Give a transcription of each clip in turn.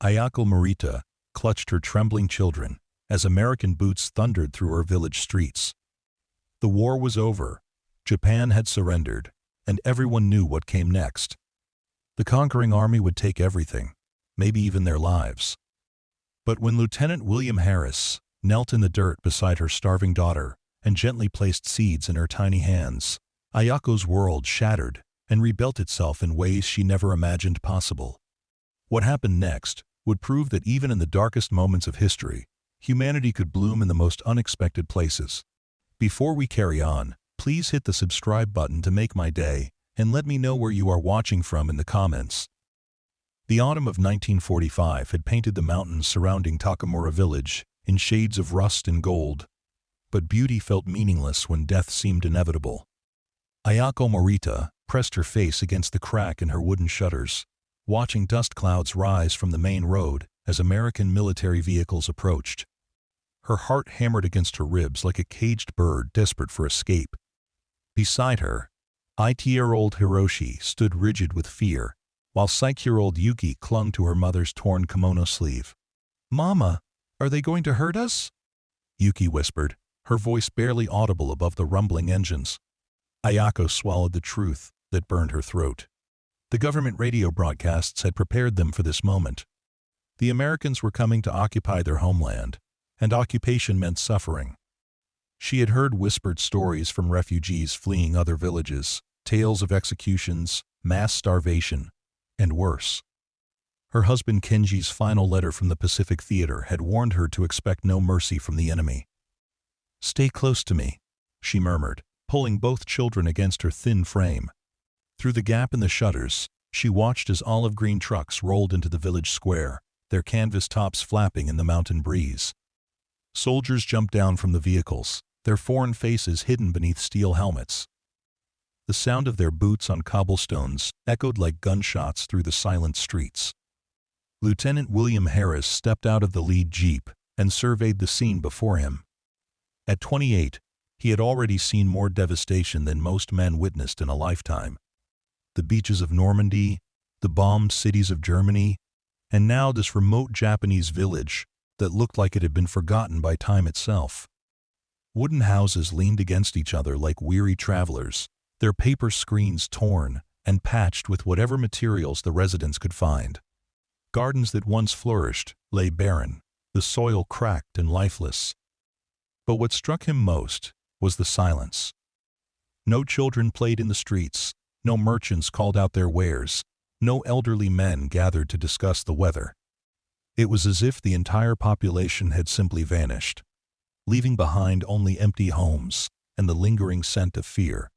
Ayako Morita clutched her trembling children as American boots thundered through her village streets. The war was over, Japan had surrendered, and everyone knew what came next. The conquering army would take everything, maybe even their lives. But when Lieutenant William Harris knelt in the dirt beside her starving daughter and gently placed seeds in her tiny hands, Ayako's world shattered and rebuilt itself in ways she never imagined possible. What happened next would prove that even in the darkest moments of history, humanity could bloom in the most unexpected places. Before we carry on, please hit the subscribe button to make my day, and let me know where you are watching from in the comments. The autumn of 1945 had painted the mountains surrounding Takamura village in shades of rust and gold, but beauty felt meaningless when death seemed inevitable. Ayako Morita pressed her face against the crack in her wooden shutters, watching dust clouds rise from the main road as American military vehicles approached. Her heart hammered against her ribs like a caged bird desperate for escape. Beside her, 8-year-old Hiroshi stood rigid with fear, while 6-year-old Yuki clung to her mother's torn kimono sleeve. "Mama, are they going to hurt us?" Yuki whispered, her voice barely audible above the rumbling engines. Ayako swallowed the truth that burned her throat. The government radio broadcasts had prepared them for this moment. The Americans were coming to occupy their homeland, and occupation meant suffering. She had heard whispered stories from refugees fleeing other villages, tales of executions, mass starvation, and worse. Her husband Kenji's final letter from the Pacific Theater had warned her to expect no mercy from the enemy. "Stay close to me," she murmured, pulling both children against her thin frame. Through the gap in the shutters, she watched as olive-green trucks rolled into the village square, their canvas tops flapping in the mountain breeze. Soldiers jumped down from the vehicles, their foreign faces hidden beneath steel helmets. The sound of their boots on cobblestones echoed like gunshots through the silent streets. Lieutenant William Harris stepped out of the lead jeep and surveyed the scene before him. At 28, he had already seen more devastation than most men witnessed in a lifetime. The beaches of Normandy, the bombed cities of Germany, and now this remote Japanese village that looked like it had been forgotten by time itself. Wooden houses leaned against each other like weary travelers, their paper screens torn and patched with whatever materials the residents could find. Gardens that once flourished lay barren, the soil cracked and lifeless. But what struck him most was the silence. No children played in the streets, no merchants called out their wares, no elderly men gathered to discuss the weather. It was as if the entire population had simply vanished, leaving behind only empty homes and the lingering scent of fear.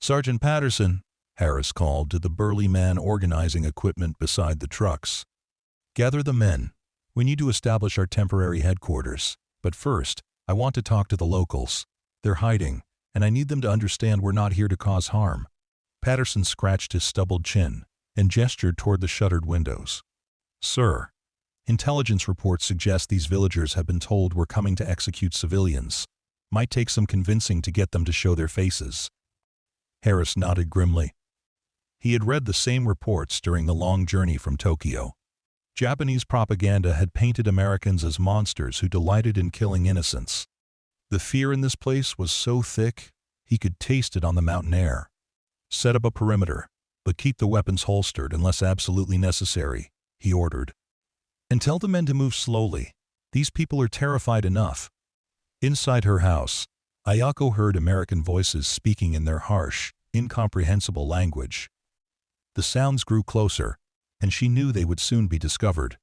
"Sergeant Patterson," Harris called to the burly man organizing equipment beside the trucks. "Gather the men. We need to establish our temporary headquarters. But first, I want to talk to the locals. They're hiding, and I need them to understand we're not here to cause harm." Patterson scratched his stubbled chin and gestured toward the shuttered windows. "Sir, intelligence reports suggest these villagers have been told we're coming to execute civilians. Might take some convincing to get them to show their faces." Harris nodded grimly. He had read the same reports during the long journey from Tokyo. Japanese propaganda had painted Americans as monsters who delighted in killing innocents. The fear in this place was so thick, he could taste it on the mountain air. "Set up a perimeter, but keep the weapons holstered unless absolutely necessary," he ordered. "And tell the men to move slowly. These people are terrified enough." Inside her house, Ayako heard American voices speaking in their harsh, incomprehensible language. The sounds grew closer, and she knew they would soon be discovered.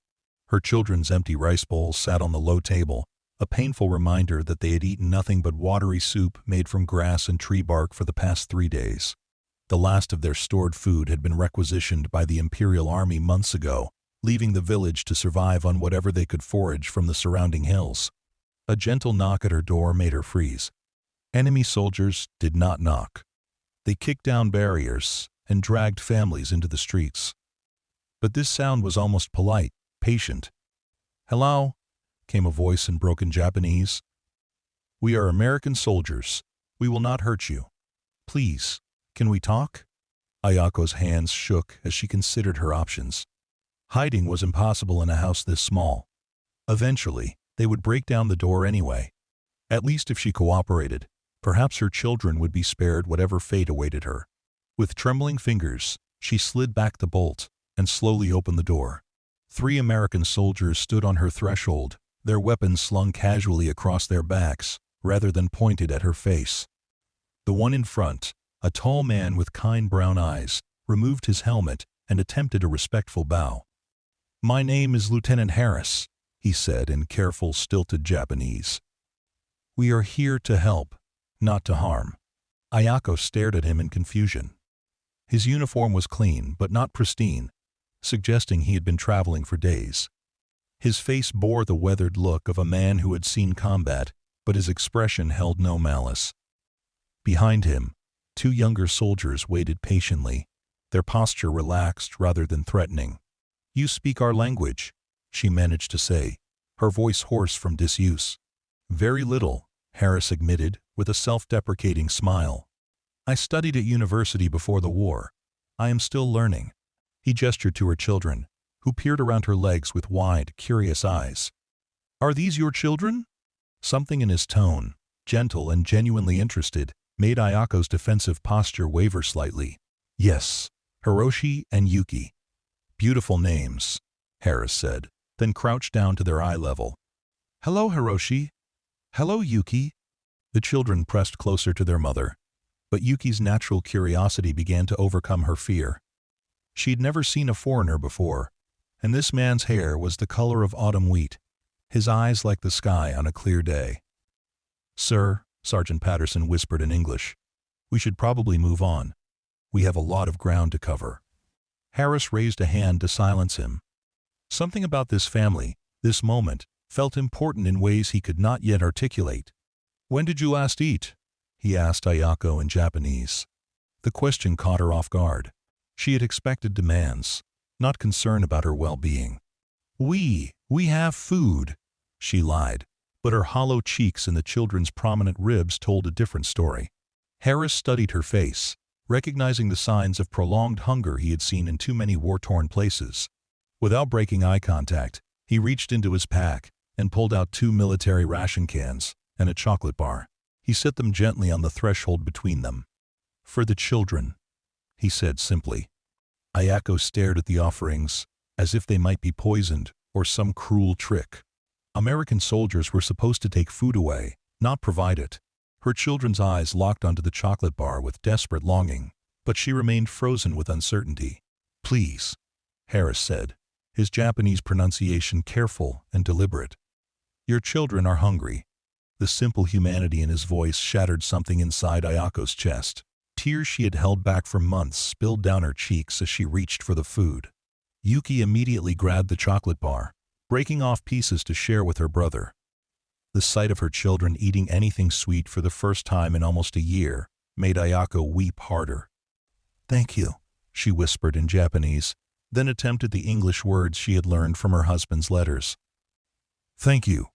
Her children's empty rice bowls sat on the low table, a painful reminder that they had eaten nothing but watery soup made from grass and tree bark for the past 3 days. The last of their stored food had been requisitioned by the Imperial Army months ago, leaving the village to survive on whatever they could forage from the surrounding hills. A gentle knock at her door made her freeze. Enemy soldiers did not knock. They kicked down barriers and dragged families into the streets. But this sound was almost polite, patient. "Hello?" came a voice in broken Japanese. "We are American soldiers. We will not hurt you. Please, can we talk?" Ayako's hands shook as she considered her options. Hiding was impossible in a house this small. Eventually, they would break down the door anyway. At least if she cooperated, perhaps her children would be spared whatever fate awaited her. With trembling fingers, she slid back the bolt and slowly opened the door. 3 American soldiers stood on her threshold, their weapons slung casually across their backs, rather than pointed at her face. The one in front, a tall man with kind brown eyes, removed his helmet and attempted a respectful bow. "My name is Lieutenant Harris," he said in careful, stilted Japanese. "We are here to help, not to harm." Ayako stared at him in confusion. His uniform was clean but not pristine, suggesting he had been traveling for days. His face bore the weathered look of a man who had seen combat, but his expression held no malice. Behind him, 2 younger soldiers waited patiently, their posture relaxed rather than threatening. "You speak our language," she managed to say, her voice hoarse from disuse. "Very little," Harris admitted with a self-deprecating smile. "I studied at university before the war. I am still learning." He gestured to her children, who peered around her legs with wide, curious eyes. "Are these your children?" Something in his tone, gentle and genuinely interested, made Ayako's defensive posture waver slightly. "Yes, Hiroshi and Yuki." "Beautiful names," Harris said, then crouched down to their eye level. "Hello, Hiroshi." "Hello, Yuki." The children pressed closer to their mother, but Yuki's natural curiosity began to overcome her fear. She'd never seen a foreigner before, and this man's hair was the color of autumn wheat, his eyes like the sky on a clear day. "Sir," Sergeant Patterson whispered in English, "we should probably move on. We have a lot of ground to cover." Harris raised a hand to silence him. Something about this family, this moment, felt important in ways he could not yet articulate. "When did you last eat?" he asked Ayako in Japanese. The question caught her off guard. She had expected demands, not concern about her well-being. We have food," she lied, but her hollow cheeks and the children's prominent ribs told a different story. Harris studied her face, recognizing the signs of prolonged hunger he had seen in too many war-torn places. Without breaking eye contact, he reached into his pack and pulled out 2 military ration cans and a chocolate bar. He set them gently on the threshold between them. "For the children," he said simply. Ayako stared at the offerings, as if they might be poisoned or some cruel trick. American soldiers were supposed to take food away, not provide it. Her children's eyes locked onto the chocolate bar with desperate longing, but she remained frozen with uncertainty. "Please," Harris said, his Japanese pronunciation careful and deliberate. "Your children are hungry." The simple humanity in his voice shattered something inside Ayako's chest. Tears she had held back for months spilled down her cheeks as she reached for the food. Yuki immediately grabbed the chocolate bar, breaking off pieces to share with her brother. The sight of her children eating anything sweet for the first time in almost a year made Ayako weep harder. "Thank you," she whispered in Japanese, then attempted the English words she had learned from her husband's letters. "Thank you."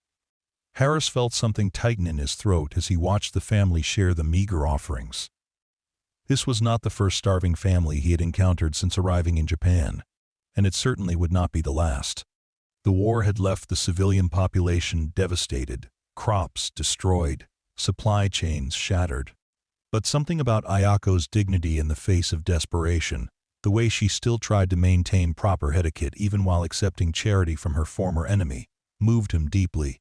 Harris felt something tighten in his throat as he watched the family share the meager offerings. This was not the first starving family he had encountered since arriving in Japan, and it certainly would not be the last. The war had left the civilian population devastated, crops destroyed, supply chains shattered. But something about Ayako's dignity in the face of desperation, the way she still tried to maintain proper etiquette even while accepting charity from her former enemy, moved him deeply.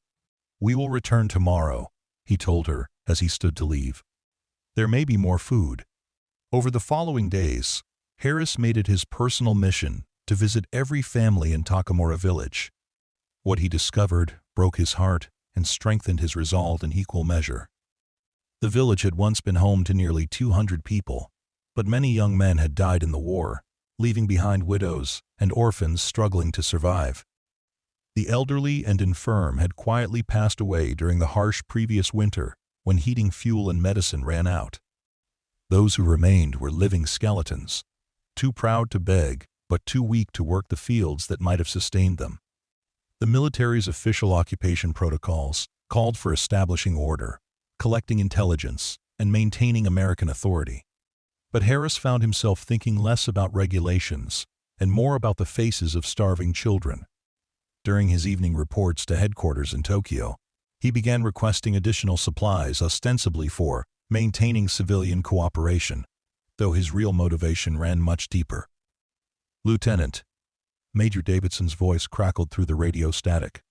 "We will return tomorrow," he told her as he stood to leave. "There may be more food." Over the following days, Harris made it his personal mission to visit every family in Takamura village. What he discovered broke his heart and strengthened his resolve in equal measure. The village had once been home to nearly 200 people, but many young men had died in the war, leaving behind widows and orphans struggling to survive. The elderly and infirm had quietly passed away during the harsh previous winter when heating fuel and medicine ran out. Those who remained were living skeletons, too proud to beg but too weak to work the fields that might have sustained them. The military's official occupation protocols called for establishing order, collecting intelligence, and maintaining American authority. But Harris found himself thinking less about regulations and more about the faces of starving children. During his evening reports to headquarters in Tokyo, he began requesting additional supplies ostensibly for maintaining civilian cooperation, though his real motivation ran much deeper. "Lieutenant," Major Davidson's voice crackled through the radio static.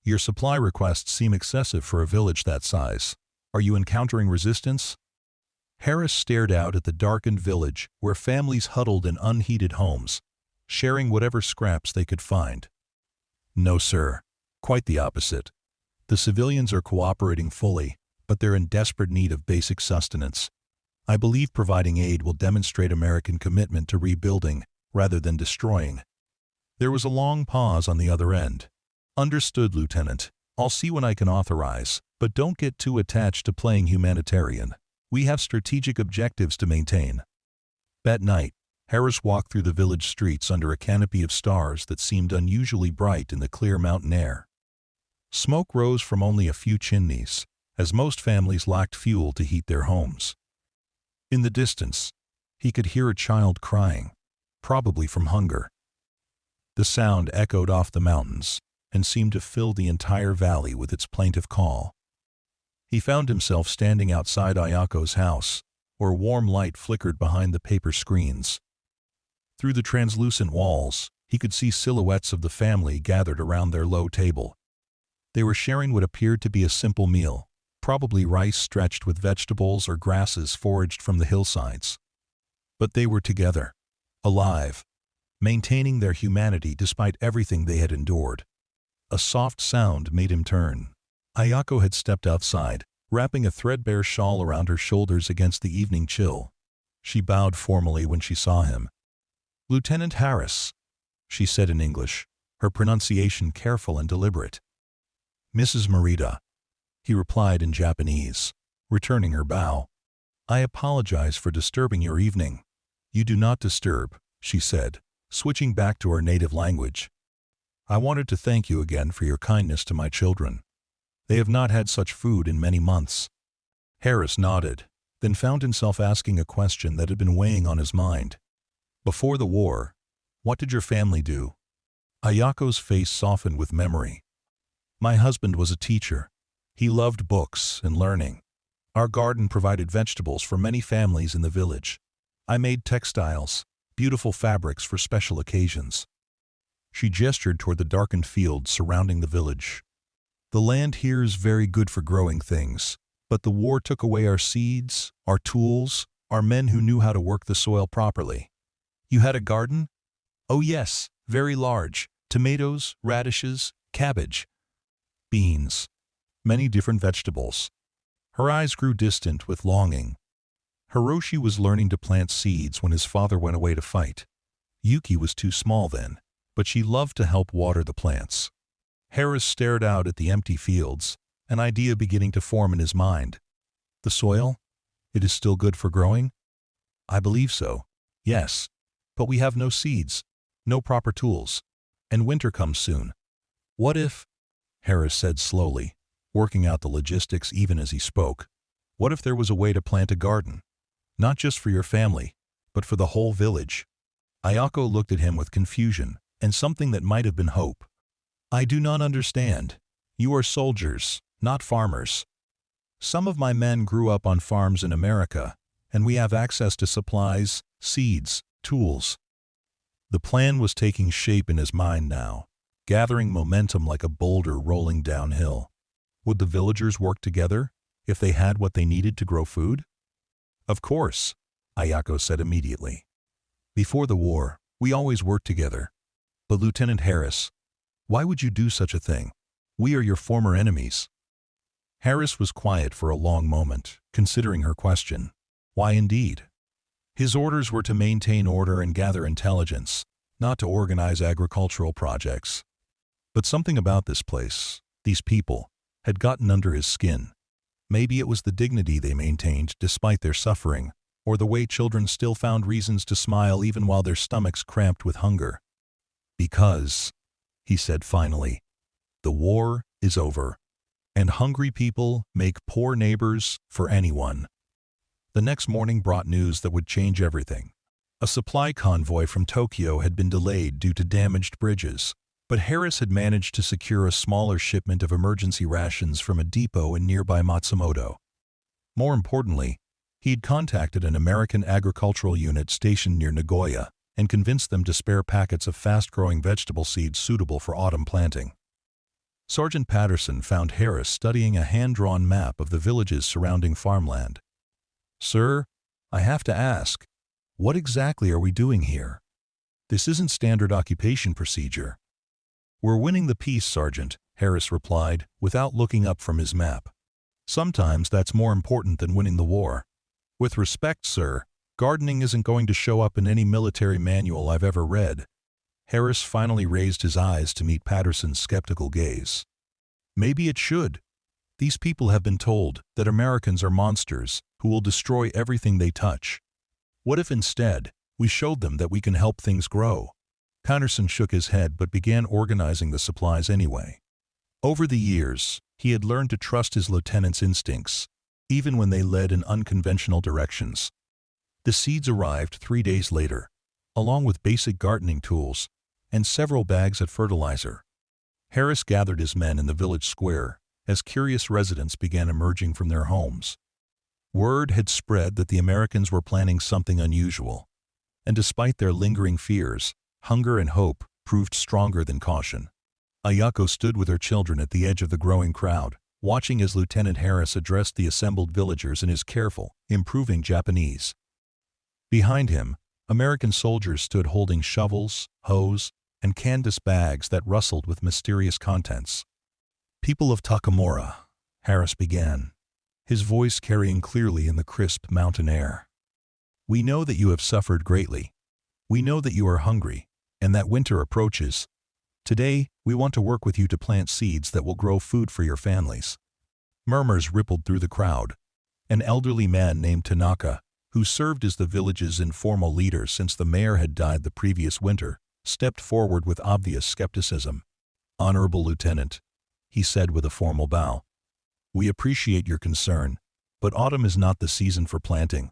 "Your supply requests seem excessive for a village that size. Are you encountering resistance?" Harris stared out at the darkened village where families huddled in unheated homes, sharing whatever scraps they could find. "No, sir. Quite the opposite. The civilians are cooperating fully, but they're in desperate need of basic sustenance. I believe providing aid will demonstrate American commitment to rebuilding rather than destroying." There was a long pause on the other end. "Understood, Lieutenant. I'll see what I can authorize, but don't get too attached to playing humanitarian. We have strategic objectives to maintain." That night, Harris walked through the village streets under a canopy of stars that seemed unusually bright in the clear mountain air. Smoke rose from only a few chimneys, as most families lacked fuel to heat their homes. In the distance, he could hear a child crying, probably from hunger. The sound echoed off the mountains and seemed to fill the entire valley with its plaintive call. He found himself standing outside Ayako's house, where warm light flickered behind the paper screens. Through the translucent walls, he could see silhouettes of the family gathered around their low table. They were sharing what appeared to be a simple meal, probably rice stretched with vegetables or grasses foraged from the hillsides. But they were together, alive, maintaining their humanity despite everything they had endured. A soft sound made him turn. Ayako had stepped outside, wrapping a threadbare shawl around her shoulders against the evening chill. She bowed formally when she saw him. "Lieutenant Harris," she said in English, her pronunciation careful and deliberate. "Mrs. Morita," he replied in Japanese, returning her bow. "I apologize for disturbing your evening." "You do not disturb," she said, switching back to her native language. "I wanted to thank you again for your kindness to my children. They have not had such food in many months." Harris nodded, then found himself asking a question that had been weighing on his mind. "Before the war, what did your family do?" Ayako's face softened with memory. "My husband was a teacher. He loved books and learning. Our garden provided vegetables for many families in the village. I made textiles, beautiful fabrics for special occasions." She gestured toward the darkened fields surrounding the village. "The land here is very good for growing things, but the war took away our seeds, our tools, our men who knew how to work the soil properly." "You had a garden?" "Oh yes, very large. Tomatoes, radishes, cabbage, beans, many different vegetables." Her eyes grew distant with longing. Hiroshi was learning to plant seeds when his father went away to fight. Yuki was too small then, but she loved to help water the plants. Harris stared out at the empty fields, an idea beginning to form in his mind. "The soil? It is still good for growing?" "I believe so. Yes. But we have no seeds, no proper tools, and winter comes soon." "What if," Harris said slowly, working out the logistics even as he spoke, "what if there was a way to plant a garden? Not just for your family, but for the whole village?" Ayako looked at him with confusion and something that might have been hope. "I do not understand. You are soldiers, not farmers. Some of my men grew up on farms in America, and we have access to supplies, seeds, tools." The plan was taking shape in his mind now, gathering momentum like a boulder rolling downhill. Would the villagers work together if they had what they needed to grow food? "Of course," Ayako said immediately. "Before the war, we always worked together. But Lieutenant Harris, why would you do such a thing? We are your former enemies." Harris was quiet for a long moment, considering her question. Why indeed? His orders were to maintain order and gather intelligence, not to organize agricultural projects. But something about this place, these people, had gotten under his skin. Maybe it was the dignity they maintained despite their suffering, or the way children still found reasons to smile even while their stomachs cramped with hunger. "Because," he said finally, "the war is over, and hungry people make poor neighbors for anyone." The next morning brought news that would change everything. A supply convoy from Tokyo had been delayed due to damaged bridges, but Harris had managed to secure a smaller shipment of emergency rations from a depot in nearby Matsumoto. More importantly, he had contacted an American agricultural unit stationed near Nagoya and convinced them to spare packets of fast-growing vegetable seeds suitable for autumn planting. Sergeant Patterson found Harris studying a hand-drawn map of the villages surrounding farmland. "Sir, I have to ask, what exactly are we doing here? This isn't standard occupation procedure." "We're winning the peace, Sergeant," Harris replied, without looking up from his map. "Sometimes that's more important than winning the war. With respect, sir, gardening isn't going to show up in any military manual I've ever read." Harris finally raised his eyes to meet Patterson's skeptical gaze. "Maybe it should. These people have been told that Americans are monsters who will destroy everything they touch. What if instead we showed them that we can help things grow?" Patterson shook his head but began organizing the supplies anyway. Over the years, he had learned to trust his lieutenant's instincts, even when they led in unconventional directions. The seeds arrived 3 days later, along with basic gardening tools and several bags of fertilizer. Harris gathered his men in the village square as curious residents began emerging from their homes. Word had spread that the Americans were planning something unusual, and despite their lingering fears, hunger and hope proved stronger than caution. Ayako stood with her children at the edge of the growing crowd, watching as Lieutenant Harris addressed the assembled villagers in his careful, improving Japanese. Behind him, American soldiers stood holding shovels, hoes, and canvas bags that rustled with mysterious contents. "People of Takamura," Harris began, his voice carrying clearly in the crisp mountain air. "We know that you have suffered greatly. We know that you are hungry, and that winter approaches. Today, we want to work with you to plant seeds that will grow food for your families." Murmurs rippled through the crowd. An elderly man named Tanaka, who served as the village's informal leader since the mayor had died the previous winter, stepped forward with obvious skepticism. "Honorable Lieutenant," he said with a formal bow, "we appreciate your concern, but autumn is not the season for planting.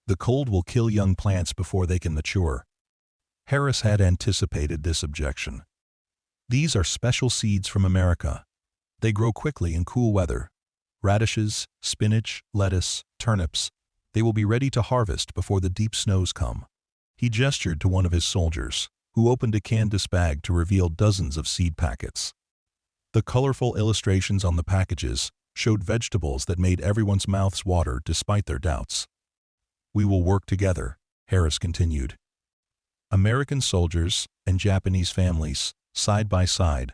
The cold will kill young plants before they can mature." Harris had anticipated this objection. "These are special seeds from America. They grow quickly in cool weather. Radishes, spinach, lettuce, turnips. They will be ready to harvest before the deep snows come." He gestured to one of his soldiers, who opened a canvas bag to reveal dozens of seed packets. The colorful illustrations on the packages showed vegetables that made everyone's mouths water despite their doubts. "We will work together," Harris continued. "American soldiers and Japanese families, side by side.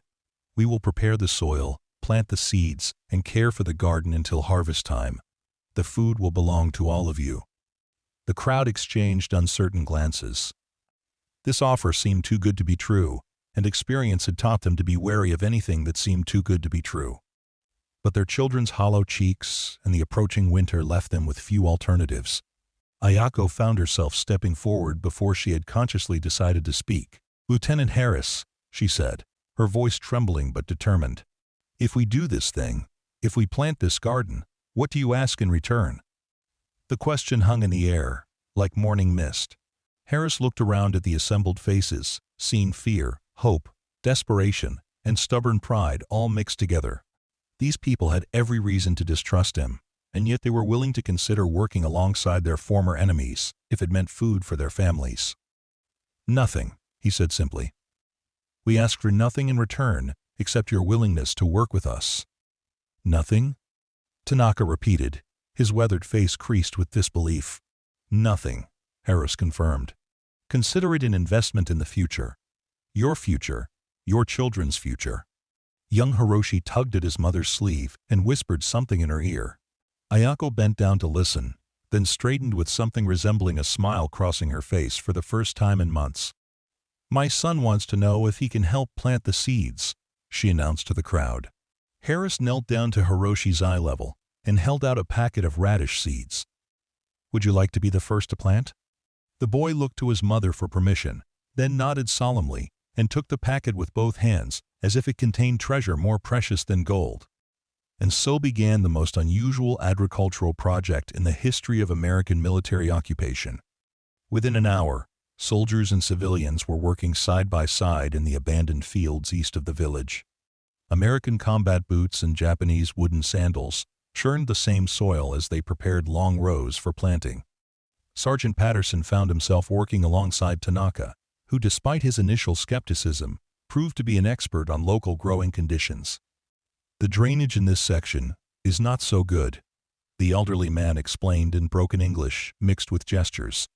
We will prepare the soil, plant the seeds, and care for the garden until harvest time. The food will belong to all of you." The crowd exchanged uncertain glances. This offer seemed too good to be true, and experience had taught them to be wary of anything that seemed too good to be true. But their children's hollow cheeks and the approaching winter left them with few alternatives. Ayako found herself stepping forward before she had consciously decided to speak. "Lieutenant Harris," she said, her voice trembling but determined, "if we do this thing, if we plant this garden, what do you ask in return?" The question hung in the air, like morning mist. Harris looked around at the assembled faces, seeing fear, hope, desperation, and stubborn pride all mixed together. These people had every reason to distrust him, and yet they were willing to consider working alongside their former enemies if it meant food for their families. "Nothing," he said simply. "We ask for nothing in return except your willingness to work with us." "Nothing?" Tanaka repeated, his weathered face creased with disbelief. "Nothing," Harris confirmed. "Consider it an investment in the future. Your future, your children's future." Young Hiroshi tugged at his mother's sleeve and whispered something in her ear. Ayako bent down to listen, then straightened with something resembling a smile crossing her face for the first time in months. "My son wants to know if he can help plant the seeds," she announced to the crowd. Harris knelt down to Hiroshi's eye level and held out a packet of radish seeds. "Would you like to be the first to plant?" The boy looked to his mother for permission, then nodded solemnly and took the packet with both hands as if it contained treasure more precious than gold. And so began the most unusual agricultural project in the history of American military occupation. Within an hour, Soldiers and civilians were working side by side in the abandoned fields east of the village. American combat boots and Japanese wooden sandals churned the same soil as they prepared long rows for planting. Sergeant Patterson found himself working alongside Tanaka, who, despite his initial skepticism, proved to be an expert on local growing conditions. "The drainage in this section is not so good," the elderly man explained in broken English mixed with gestures.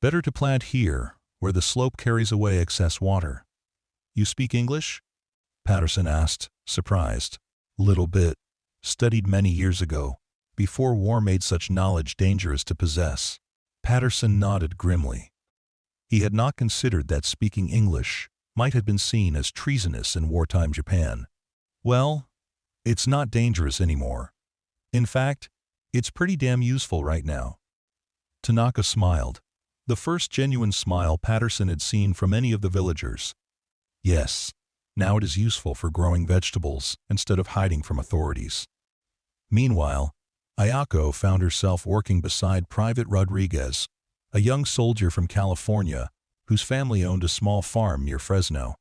"Better to plant here, where the slope carries away excess water." "You speak English?" Patterson asked, surprised. "Little bit. Studied many years ago, before war made such knowledge dangerous to possess." Patterson nodded grimly. He had not considered that speaking English might have been seen as treasonous in wartime Japan. "Well, it's not dangerous anymore. In fact, it's pretty damn useful right now." Tanaka smiled, the first genuine smile Patterson had seen from any of the villagers. "Yes, now it is useful for growing vegetables instead of hiding from authorities." Meanwhile, Ayako found herself working beside Private Rodriguez, a young soldier from California whose family owned a small farm near Fresno.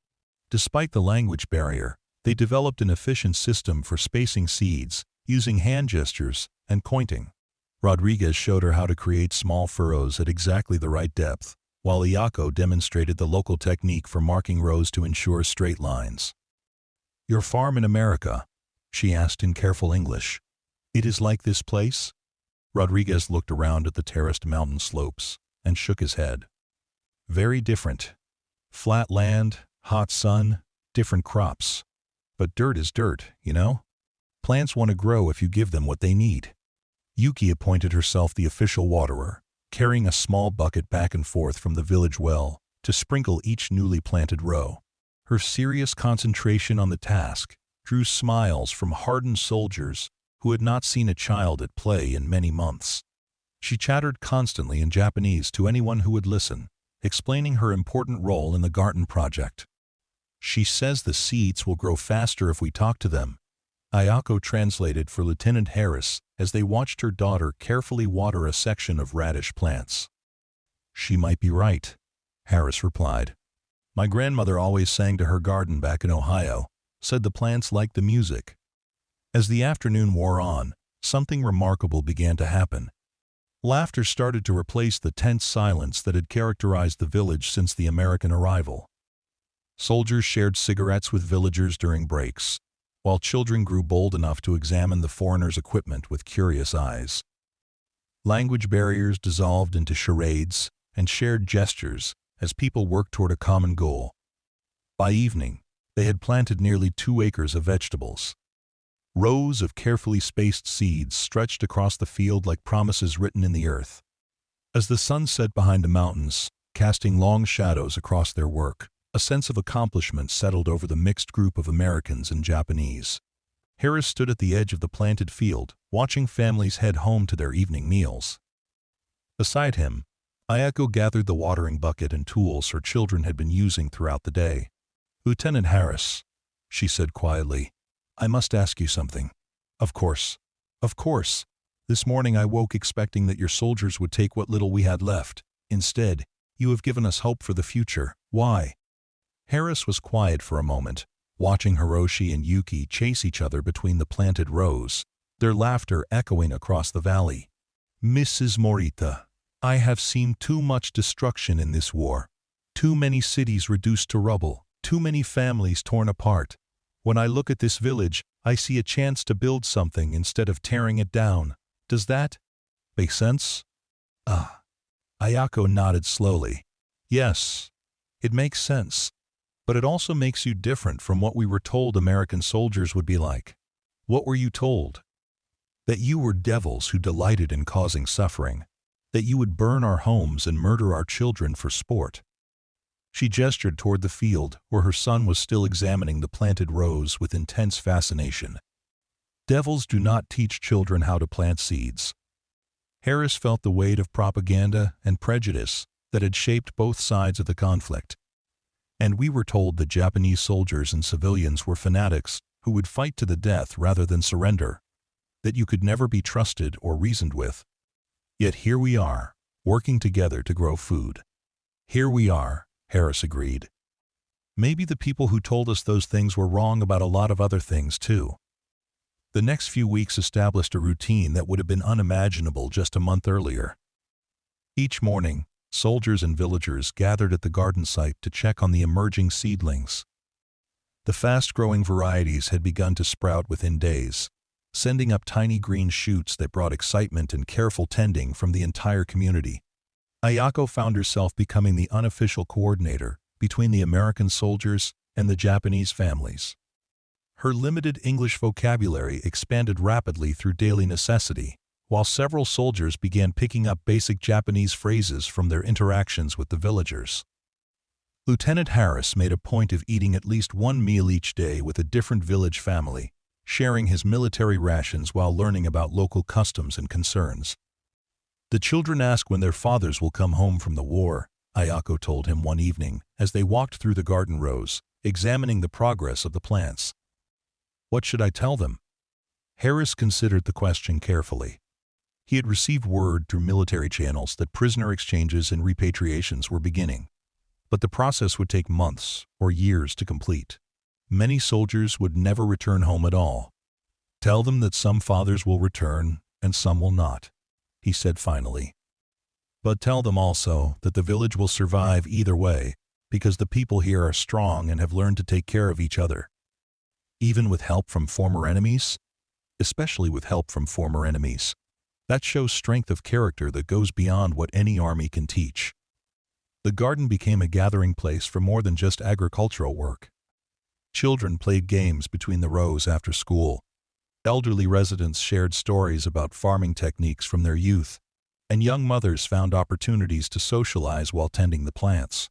Despite the language barrier, they developed an efficient system for spacing seeds, using hand gestures and pointing. Rodriguez showed her how to create small furrows at exactly the right depth, while Ayako demonstrated the local technique for marking rows to ensure straight lines. "Your farm in America?" she asked in careful English. "It is like this place?" Rodriguez looked around at the terraced mountain slopes and shook his head. "Very different. Flat land, hot sun, different crops. But dirt is dirt, you know? Plants want to grow if you give them what they need." Yuki appointed herself the official waterer, carrying a small bucket back and forth from the village well to sprinkle each newly planted row. Her serious concentration on the task drew smiles from hardened soldiers who had not seen a child at play in many months. She chattered constantly in Japanese to anyone who would listen, explaining her important role in the garden project. "She says the seeds will grow faster if we talk to them," Ayako translated for Lieutenant Harris as they watched her daughter carefully water a section of radish plants. "She might be right," Harris replied. "My grandmother always sang to her garden back in Ohio, said the plants liked the music." As the afternoon wore on, something remarkable began to happen. Laughter started to replace the tense silence that had characterized the village since the American arrival. Soldiers shared cigarettes with villagers during breaks, while children grew bold enough to examine the foreigners' equipment with curious eyes. Language barriers dissolved into charades and shared gestures as people worked toward a common goal. By evening, they had planted nearly 2 acres of vegetables. Rows of carefully spaced seeds stretched across the field like promises written in the earth. As the sun set behind the mountains, casting long shadows across their work, a sense of accomplishment settled over the mixed group of Americans and Japanese. Harris stood at the edge of the planted field, watching families head home to their evening meals. Beside him, Ayako gathered the watering bucket and tools her children had been using throughout the day. "Lieutenant Harris," she said quietly, "I must ask you something." Of course. This morning I woke expecting that your soldiers would take what little we had left. Instead, you have given us hope for the future. Why?" Harris was quiet for a moment, watching Hiroshi and Yuki chase each other between the planted rows, their laughter echoing across the valley. "Mrs. Morita, I have seen too much destruction in this war. Too many cities reduced to rubble, too many families torn apart. When I look at this village, I see a chance to build something instead of tearing it down. Does that make sense?" Ayako nodded slowly. "Yes, it makes sense. But it also makes you different from what we were told American soldiers would be like." "What were you told?" "That you were devils who delighted in causing suffering. That you would burn our homes and murder our children for sport." She gestured toward the field where her son was still examining the planted rows with intense fascination. "Devils do not teach children how to plant seeds." Harris felt the weight of propaganda and prejudice that had shaped both sides of the conflict. "And we were told that Japanese soldiers and civilians were fanatics who would fight to the death rather than surrender, that you could never be trusted or reasoned with. Yet here we are, working together to grow food." Here we are, Harris agreed. Maybe the people who told us those things were wrong about a lot of other things, too. The next few weeks established a routine that would have been unimaginable just a month earlier. Each morning, soldiers and villagers gathered at the garden site to check on the emerging seedlings. The fast-growing varieties had begun to sprout within days, sending up tiny green shoots that brought excitement and careful tending from the entire community. Ayako found herself becoming the unofficial coordinator between the American soldiers and the Japanese families. Her limited English vocabulary expanded rapidly through daily necessity, while several soldiers began picking up basic Japanese phrases from their interactions with the villagers. Lieutenant Harris made a point of eating at least one meal each day with a different village family, sharing his military rations while learning about local customs and concerns. The children ask when their fathers will come home from the war, Ayako told him one evening as they walked through the garden rows, examining the progress of the plants. What should I tell them? Harris considered the question carefully. He had received word through military channels that prisoner exchanges and repatriations were beginning, but the process would take months or years to complete. Many soldiers would never return home at all. Tell them that some fathers will return and some will not, he said finally. But tell them also that the village will survive either way because the people here are strong and have learned to take care of each other. Even with help from former enemies? Especially with help from former enemies. That shows strength of character that goes beyond what any army can teach. The garden became a gathering place for more than just agricultural work. Children played games between the rows after school. Elderly residents shared stories about farming techniques from their youth, and young mothers found opportunities to socialize while tending the plants.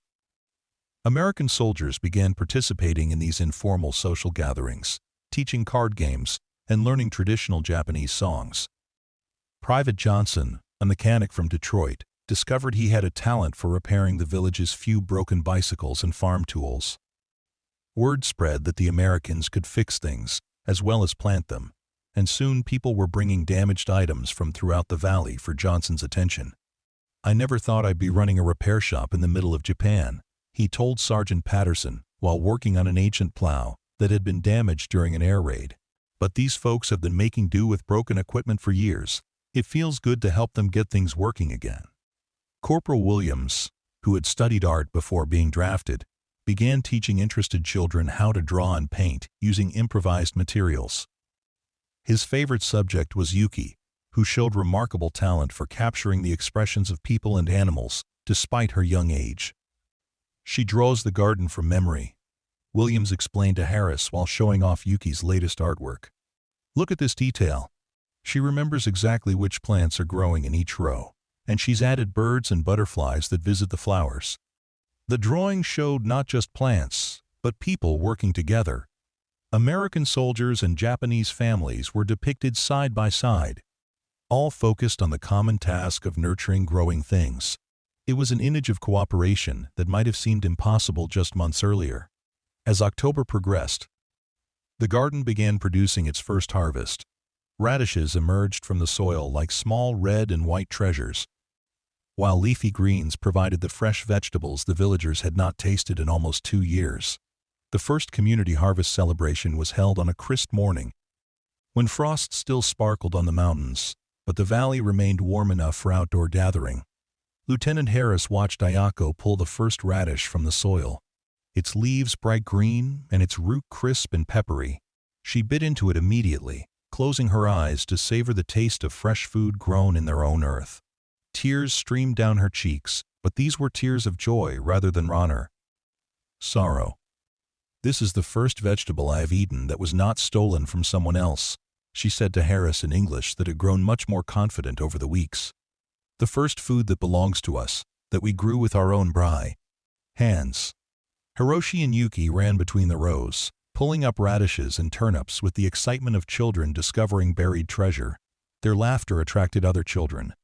American soldiers began participating in these informal social gatherings, teaching card games and learning traditional Japanese songs. Private Johnson, a mechanic from Detroit, discovered he had a talent for repairing the village's few broken bicycles and farm tools. Word spread that the Americans could fix things as well as plant them, and soon people were bringing damaged items from throughout the valley for Johnson's attention. I never thought I'd be running a repair shop in the middle of Japan, he told Sergeant Patterson while working on an ancient plow that had been damaged during an air raid. But these folks have been making do with broken equipment for years. It feels good to help them get things working again. Corporal Williams, who had studied art before being drafted, began teaching interested children how to draw and paint using improvised materials. His favorite subject was Yuki, who showed remarkable talent for capturing the expressions of people and animals despite her young age. She draws the garden from memory, Williams explained to Harris while showing off Yuki's latest artwork. Look at this detail. She remembers exactly which plants are growing in each row, and she's added birds and butterflies that visit the flowers. The drawing showed not just plants, but people working together. American soldiers and Japanese families were depicted side by side, all focused on the common task of nurturing growing things. It was an image of cooperation that might have seemed impossible just months earlier. As October progressed, the garden began producing its first harvest. Radishes emerged from the soil like small red and white treasures, while leafy greens provided the fresh vegetables the villagers had not tasted in almost 2 years. The first community harvest celebration was held on a crisp morning, when frost still sparkled on the mountains, but the valley remained warm enough for outdoor gathering. Lieutenant Harris watched Ayako pull the first radish from the soil. Its leaves bright green and its root crisp and peppery. She bit into it immediately, closing her eyes to savor the taste of fresh food grown in their own earth. Tears streamed down her cheeks, but these were tears of joy rather than honor. Sorrow. This is the first vegetable I have eaten that was not stolen from someone else, she said to Harris in English that had grown much more confident over the weeks. The first food that belongs to us, that we grew with our own hands. Hiroshi and Yuki ran between the rows, pulling up radishes and turnips with the excitement of children discovering buried treasure. Their laughter attracted other children.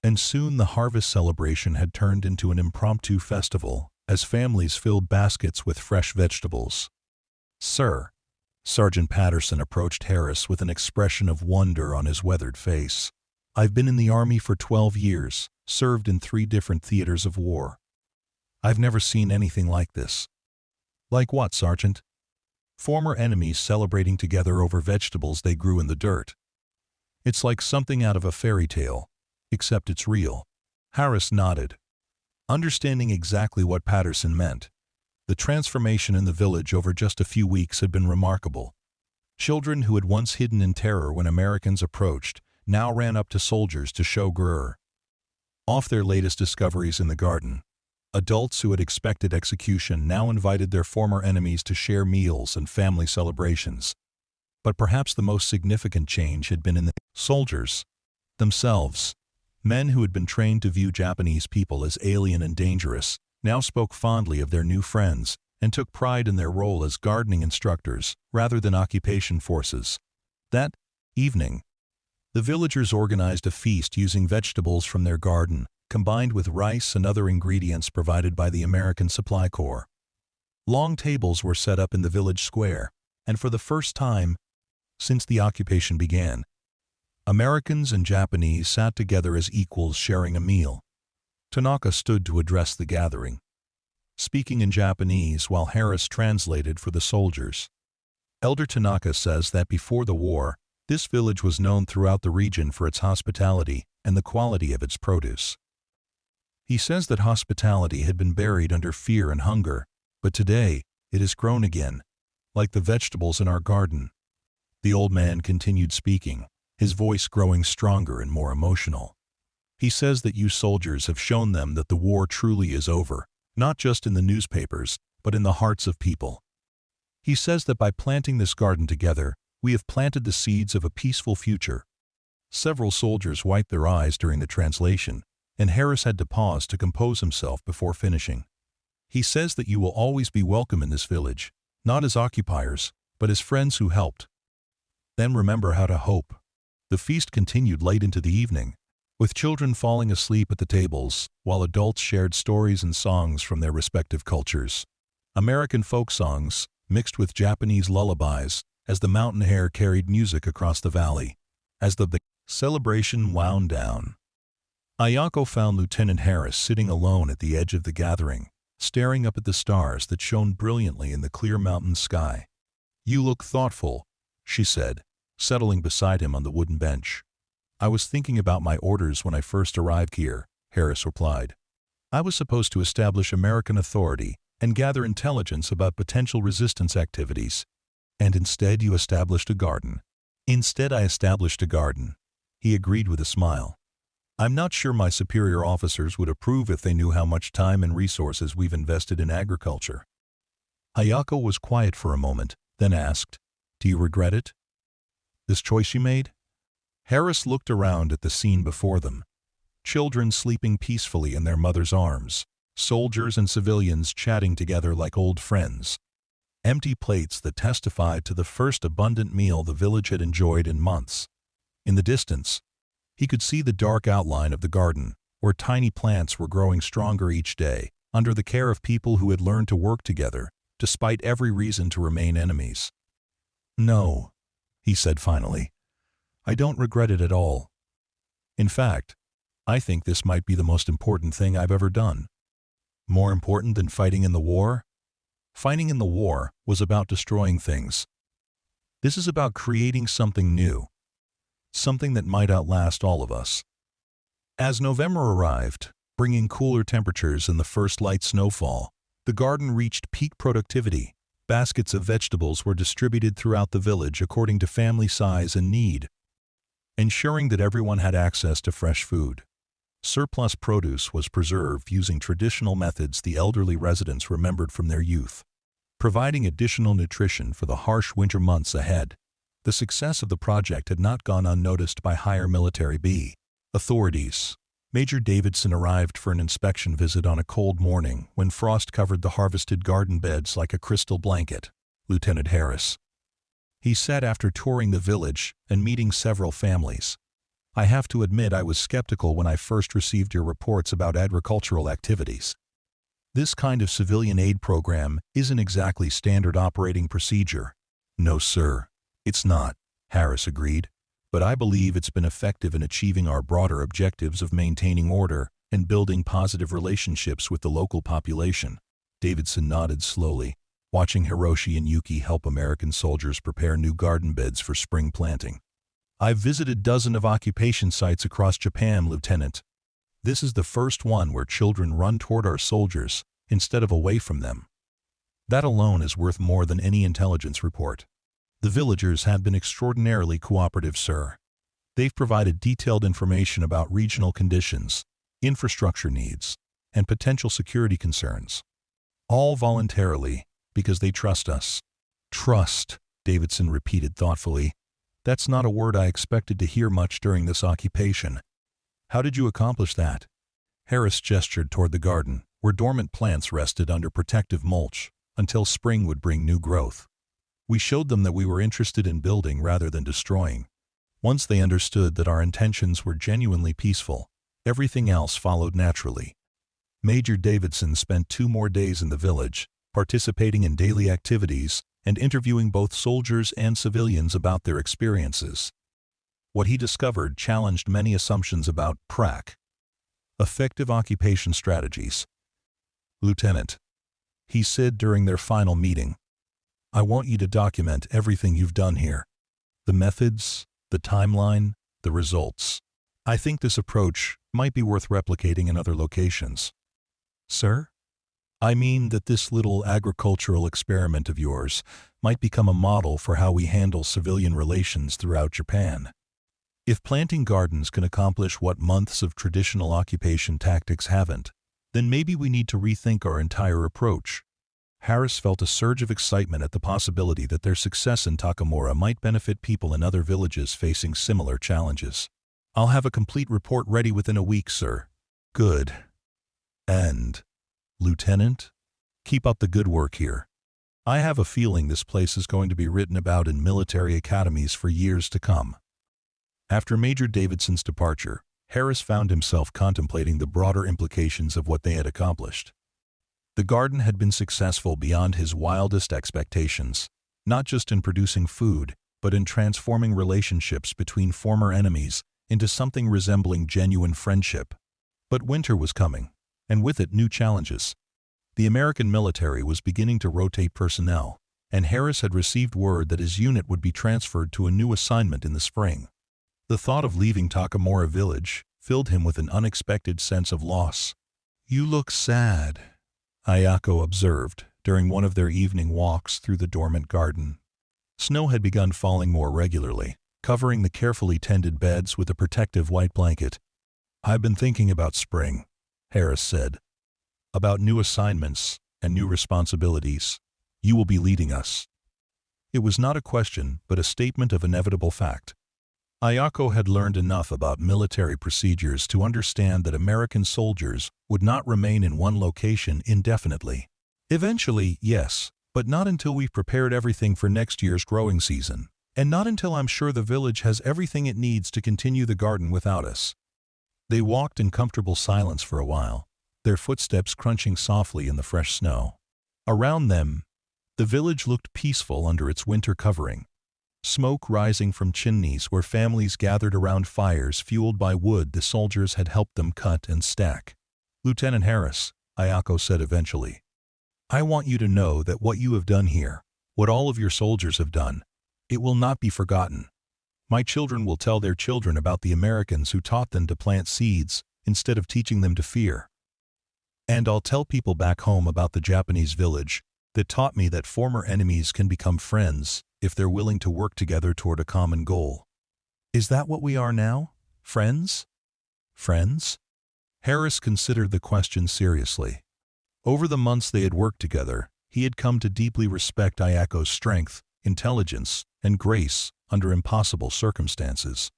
And soon the harvest celebration had turned into an impromptu festival, as families filled baskets with fresh vegetables. Sir, Sergeant Patterson approached Harris with an expression of wonder on his weathered face. I've been in the Army for 12 years, served in 3 different theaters of war. I've never seen anything like this. Like what, Sergeant? Former enemies celebrating together over vegetables they grew in the dirt. It's like something out of a fairy tale, except it's real. Harris nodded, understanding exactly what Patterson meant. The transformation in the village over just a few weeks had been remarkable. Children who had once hidden in terror when Americans approached now ran up to soldiers to show grr off their latest discoveries in the garden. Adults who had expected execution now invited their former enemies to share meals and family celebrations. But perhaps the most significant change had been in the soldiers themselves. Men who had been trained to view Japanese people as alien and dangerous now spoke fondly of their new friends and took pride in their role as gardening instructors rather than occupation forces. That evening, the villagers organized a feast using vegetables from their garden, combined with rice and other ingredients provided by the American Supply Corps. Long tables were set up in the village square, and for the first time since the occupation began, Americans and Japanese sat together as equals sharing a meal. Tanaka stood to address the gathering, speaking in Japanese while Harris translated for the soldiers. Elder Tanaka says that before the war, this village was known throughout the region for its hospitality and the quality of its produce. He says that hospitality had been buried under fear and hunger, but today it has grown again, like the vegetables in our garden. The old man continued speaking, his voice growing stronger and more emotional. He says that you soldiers have shown them that the war truly is over, not just in the newspapers, but in the hearts of people. He says that by planting this garden together, we have planted the seeds of a peaceful future. Several soldiers wiped their eyes during the translation, and Harris had to pause to compose himself before finishing. He says that you will always be welcome in this village, not as occupiers, but as friends who helped. Then remember how to hope. The feast continued late into the evening, with children falling asleep at the tables, while adults shared stories and songs from their respective cultures. American folk songs, mixed with Japanese lullabies, as the mountain hare carried music across the valley. As the celebration wound down, Ayako found Lieutenant Harris sitting alone at the edge of the gathering, staring up at the stars that shone brilliantly in the clear mountain sky. "You look thoughtful," she said, settling beside him on the wooden bench. "I was thinking about my orders when I first arrived here," Harris replied. "I was supposed to establish American authority and gather intelligence about potential resistance activities. And instead you established a garden." "Instead I established a garden," he agreed with a smile. "I'm not sure my superior officers would approve if they knew how much time and resources we've invested in agriculture." Ayako was quiet for a moment, then asked, "Do you regret it? This choice you made?" Harris looked around at the scene before them. Children sleeping peacefully in their mother's arms, soldiers and civilians chatting together like old friends. Empty plates that testified to the first abundant meal the village had enjoyed in months. In the distance, he could see the dark outline of the garden, where tiny plants were growing stronger each day, under the care of people who had learned to work together, despite every reason to remain enemies. "No," he said finally, "I don't regret it at all. In fact, I think this might be the most important thing I've ever done." More important than fighting in the war? Fighting in the war was about destroying things. This is about creating something new, something that might outlast all of us. As November arrived, bringing cooler temperatures and the first light snowfall, the garden reached peak productivity. Baskets of vegetables were distributed throughout the village according to family size and need, ensuring that everyone had access to fresh food. Surplus produce was preserved using traditional methods the elderly residents remembered from their youth, providing additional nutrition for the harsh winter months ahead. The success of the project had not gone unnoticed by higher military authorities. Major Davidson arrived for an inspection visit on a cold morning when frost covered the harvested garden beds like a crystal blanket. "Lieutenant Harris," he said after touring the village and meeting several families, "I have to admit I was skeptical when I first received your reports about agricultural activities. This kind of civilian aid program isn't exactly standard operating procedure." "No, sir, it's not," Harris agreed, "but I believe it's been effective in achieving our broader objectives of maintaining order and building positive relationships with the local population. Davidson nodded slowly, watching Hiroshi and Yuki help American soldiers prepare new garden beds for spring planting. I've visited dozens of occupation sites across Japan, Lieutenant. This is the first one where children run toward our soldiers instead of away from them. That alone is worth more than any intelligence report. The villagers have been extraordinarily cooperative, sir. They've provided detailed information about regional conditions, infrastructure needs, and potential security concerns. All voluntarily, because they trust us. Trust, Davidson repeated thoughtfully. That's not a word I expected to hear much during this occupation. How did you accomplish that? Harris gestured toward the garden, where dormant plants rested under protective mulch, until spring would bring new growth. We showed them that we were interested in building rather than destroying. Once they understood that our intentions were genuinely peaceful, everything else followed naturally. Major Davidson spent 2 more days in the village, participating in daily activities and interviewing both soldiers and civilians about their experiences. What he discovered challenged many assumptions about PRAC, effective occupation strategies. Lieutenant, he said during their final meeting, I want you to document everything you've done here. The methods, the timeline, the results. I think this approach might be worth replicating in other locations. Sir? I mean that this little agricultural experiment of yours might become a model for how we handle civilian relations throughout Japan. If planting gardens can accomplish what months of traditional occupation tactics haven't, then maybe we need to rethink our entire approach. Harris felt a surge of excitement at the possibility that their success in Takamura might benefit people in other villages facing similar challenges. I'll have a complete report ready within a week, sir. Good. And, Lieutenant, keep up the good work here. I have a feeling this place is going to be written about in military academies for years to come. After Major Davidson's departure, Harris found himself contemplating the broader implications of what they had accomplished. The garden had been successful beyond his wildest expectations, not just in producing food, but in transforming relationships between former enemies into something resembling genuine friendship. But winter was coming, and with it new challenges. The American military was beginning to rotate personnel, and Harris had received word that his unit would be transferred to a new assignment in the spring. The thought of leaving Takamura village filled him with an unexpected sense of loss. You look sad, Ayako observed during one of their evening walks through the dormant garden. Snow had begun falling more regularly, covering the carefully tended beds with a protective white blanket. I've been thinking about spring, Harris said. About new assignments and new responsibilities. You will be leading us. It was not a question, but a statement of inevitable fact. Ayako had learned enough about military procedures to understand that American soldiers would not remain in one location indefinitely. Eventually, yes, but not until we've prepared everything for next year's growing season, and not until I'm sure the village has everything it needs to continue the garden without us. They walked in comfortable silence for a while, their footsteps crunching softly in the fresh snow. Around them, the village looked peaceful under its winter covering. Smoke rising from chimneys where families gathered around fires fueled by wood the soldiers had helped them cut and stack. Lieutenant Harris, Ayako said eventually, I want you to know that what you have done here, what all of your soldiers have done, it will not be forgotten. My children will tell their children about the Americans who taught them to plant seeds instead of teaching them to fear. And I'll tell people back home about the Japanese village that taught me that former enemies can become friends if they're willing to work together toward a common goal. Is that what we are now? Friends? Friends? Harris considered the question seriously. Over the months they had worked together, he had come to deeply respect Ayako's strength, intelligence, and grace under impossible circumstances.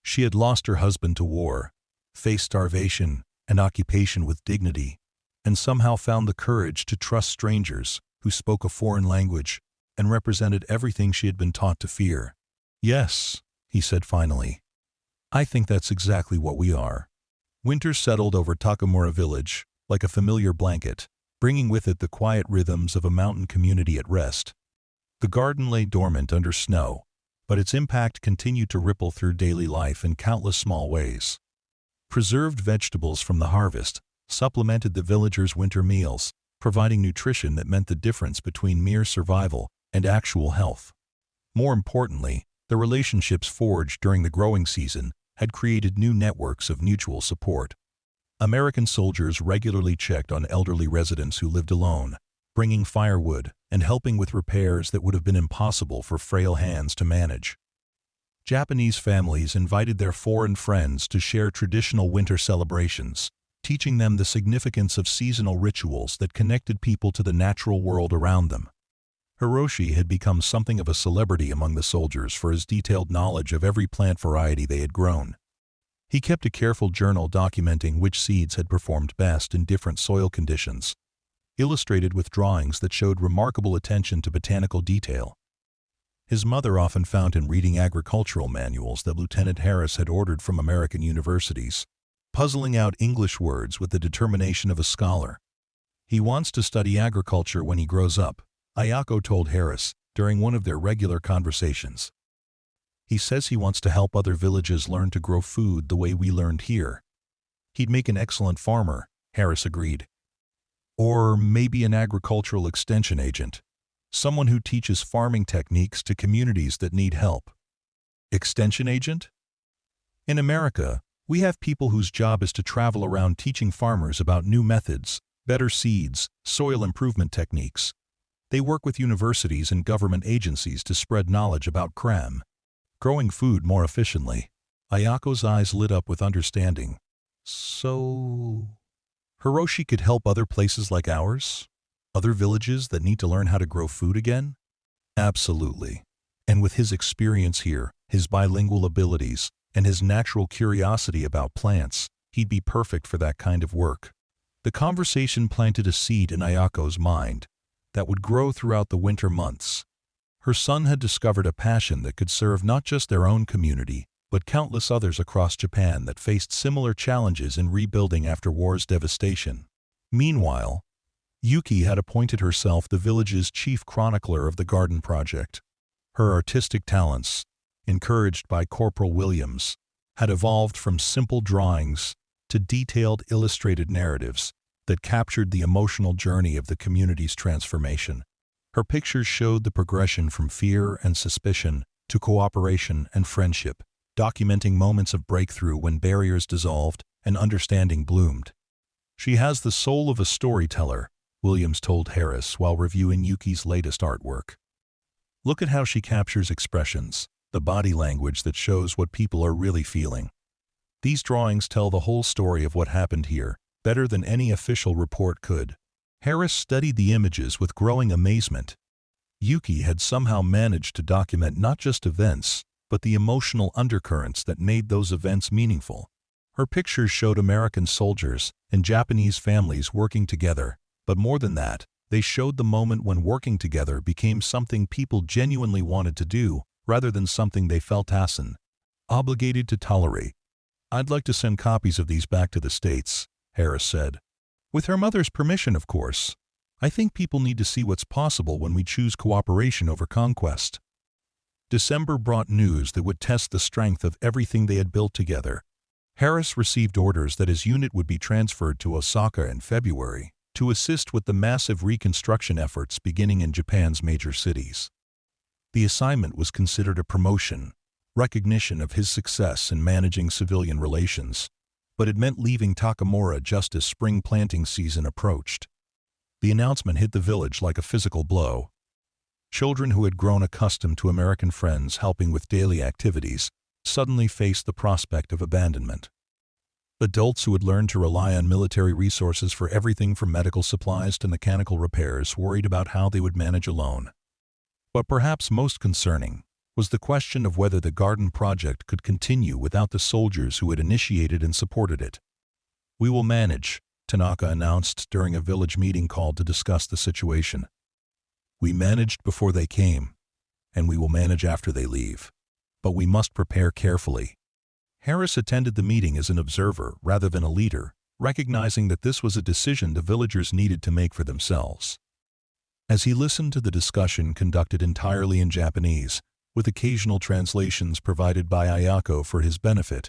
She had lost her husband to war, faced starvation and occupation with dignity, and somehow found the courage to trust strangers who spoke a foreign language and represented everything she had been taught to fear. Yes, he said finally. I think that's exactly what we are. Winter settled over Takamura village like a familiar blanket, bringing with it the quiet rhythms of a mountain community at rest. The garden lay dormant under snow, but its impact continued to ripple through daily life in countless small ways. Preserved vegetables from the harvest supplemented the villagers' winter meals, providing nutrition that meant the difference between mere survival and actual health. More importantly, the relationships forged during the growing season had created new networks of mutual support. American soldiers regularly checked on elderly residents who lived alone, bringing firewood and helping with repairs that would have been impossible for frail hands to manage. Japanese families invited their foreign friends to share traditional winter celebrations, teaching them the significance of seasonal rituals that connected people to the natural world around them. Hiroshi had become something of a celebrity among the soldiers for his detailed knowledge of every plant variety they had grown. He kept a careful journal documenting which seeds had performed best in different soil conditions, illustrated with drawings that showed remarkable attention to botanical detail. His mother often found him reading agricultural manuals that Lieutenant Harris had ordered from American universities, puzzling out English words with the determination of a scholar. "He wants to study agriculture when he grows up," Ayako told Harris during one of their regular conversations. "He says he wants to help other villages learn to grow food the way we learned here." "He'd make an excellent farmer," Harris agreed. "Or maybe an agricultural extension agent. Someone who teaches farming techniques to communities that need help." Extension agent? In America, we have people whose job is to travel around teaching farmers about new methods, better seeds, soil improvement techniques. They work with universities and government agencies to spread knowledge about growing food more efficiently. Ayako's eyes lit up with understanding. So, Hiroshi could help other places like ours? Other villages that need to learn how to grow food again? Absolutely. And with his experience here, his bilingual abilities, and his natural curiosity about plants, he'd be perfect for that kind of work. The conversation planted a seed in Ayako's mind that would grow throughout the winter months. Her son had discovered a passion that could serve not just their own community, but countless others across Japan that faced similar challenges in rebuilding after war's devastation. Meanwhile, Yuki had appointed herself the village's chief chronicler of the garden project. Her artistic talents, encouraged by Corporal Williams, had evolved from simple drawings to detailed illustrated narratives that captured the emotional journey of the community's transformation. Her pictures showed the progression from fear and suspicion to cooperation and friendship, documenting moments of breakthrough when barriers dissolved and understanding bloomed. "She has the soul of a storyteller," Williams told Harris while reviewing Yuki's latest artwork. "Look at how she captures expressions, the body language that shows what people are really feeling. These drawings tell the whole story of what happened here, better than any official report could." Harris studied the images with growing amazement. Yuki had somehow managed to document not just events, but the emotional undercurrents that made those events meaningful. Her pictures showed American soldiers and Japanese families working together, but more than that, they showed the moment when working together became something people genuinely wanted to do, rather than something they felt obligated to tolerate. "I'd like to send copies of these back to the States," Harris said. "With her mother's permission, of course. I think people need to see what's possible when we choose cooperation over conquest." December brought news that would test the strength of everything they had built together. Harris received orders that his unit would be transferred to Osaka in February to assist with the massive reconstruction efforts beginning in Japan's major cities. The assignment was considered a promotion, recognition of his success in managing civilian relations, but it meant leaving Takamura just as spring planting season approached. The announcement hit the village like a physical blow. Children who had grown accustomed to American friends helping with daily activities suddenly faced the prospect of abandonment. Adults who had learned to rely on military resources for everything from medical supplies to mechanical repairs worried about how they would manage alone. But perhaps most concerning was the question of whether the garden project could continue without the soldiers who had initiated and supported it. "We will manage," Tanaka announced during a village meeting called to discuss the situation. "We managed before they came, and we will manage after they leave. But we must prepare carefully." Harris attended the meeting as an observer rather than a leader, recognizing that this was a decision the villagers needed to make for themselves. As he listened to the discussion conducted entirely in Japanese, with occasional translations provided by Ayako for his benefit,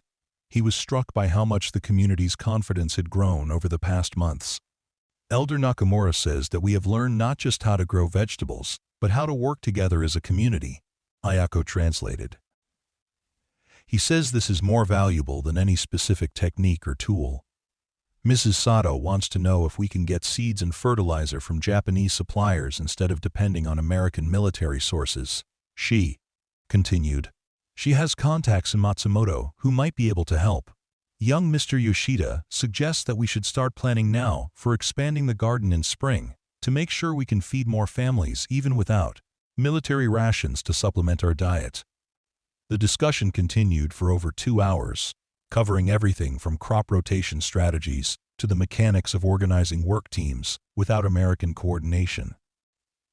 He was struck by how much the community's confidence had grown over the past months. Elder Nakamura says that we have learned not just how to grow vegetables, but how to work together as a community, Ayako translated. He says this is more valuable than any specific technique or tool. Mrs. Sato wants to know if we can get seeds and fertilizer from Japanese suppliers instead of depending on American military sources. She continued. She has contacts in Matsumoto who might be able to help. Young Mr. Yoshida suggests that we should start planning now for expanding the garden in spring to make sure we can feed more families even without military rations to supplement our diet. The discussion continued for over 2 hours, covering everything from crop rotation strategies to the mechanics of organizing work teams without American coordination.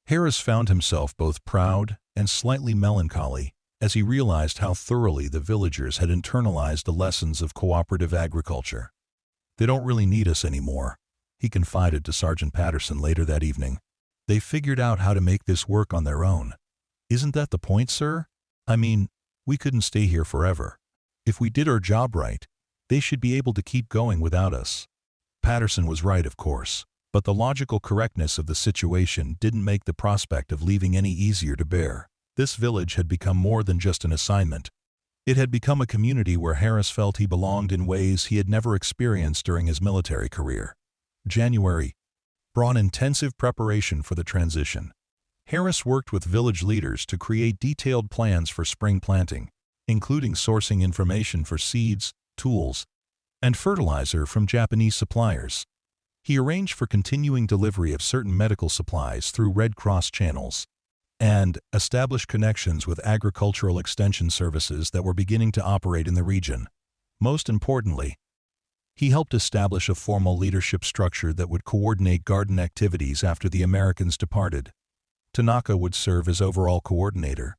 Harris found himself both proud and slightly melancholy as he realized how thoroughly the villagers had internalized the lessons of cooperative agriculture. They don't really need us anymore, he confided to Sergeant Patterson later that evening. They figured out how to make this work on their own. Isn't that the point, sir? I mean, we couldn't stay here forever. If we did our job right, they should be able to keep going without us. Patterson was right, of course, but the logical correctness of the situation didn't make the prospect of leaving any easier to bear. This village had become more than just an assignment. It had become a community where Harris felt he belonged in ways he had never experienced during his military career. January brought intensive preparation for the transition. Harris worked with village leaders to create detailed plans for spring planting, including sourcing information for seeds, tools, and fertilizer from Japanese suppliers. He arranged for continuing delivery of certain medical supplies through Red Cross channels, and established connections with agricultural extension services that were beginning to operate in the region. Most importantly, he helped establish a formal leadership structure that would coordinate garden activities after the Americans departed. Tanaka would serve as overall coordinator.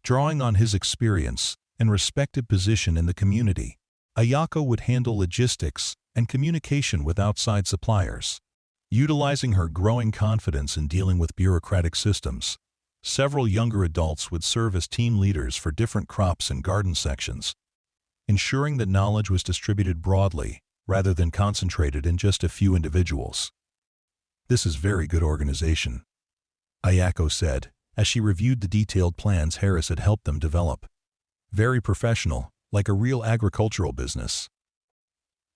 Drawing on his experience and respected position in the community, Ayako would handle logistics and communication with outside suppliers. Utilizing her growing confidence in dealing with bureaucratic systems, several younger adults would serve as team leaders for different crops and garden sections, ensuring that knowledge was distributed broadly rather than concentrated in just a few individuals. This is very good organization, Ayako said, as she reviewed the detailed plans Harris had helped them develop. Very professional, like a real agricultural business.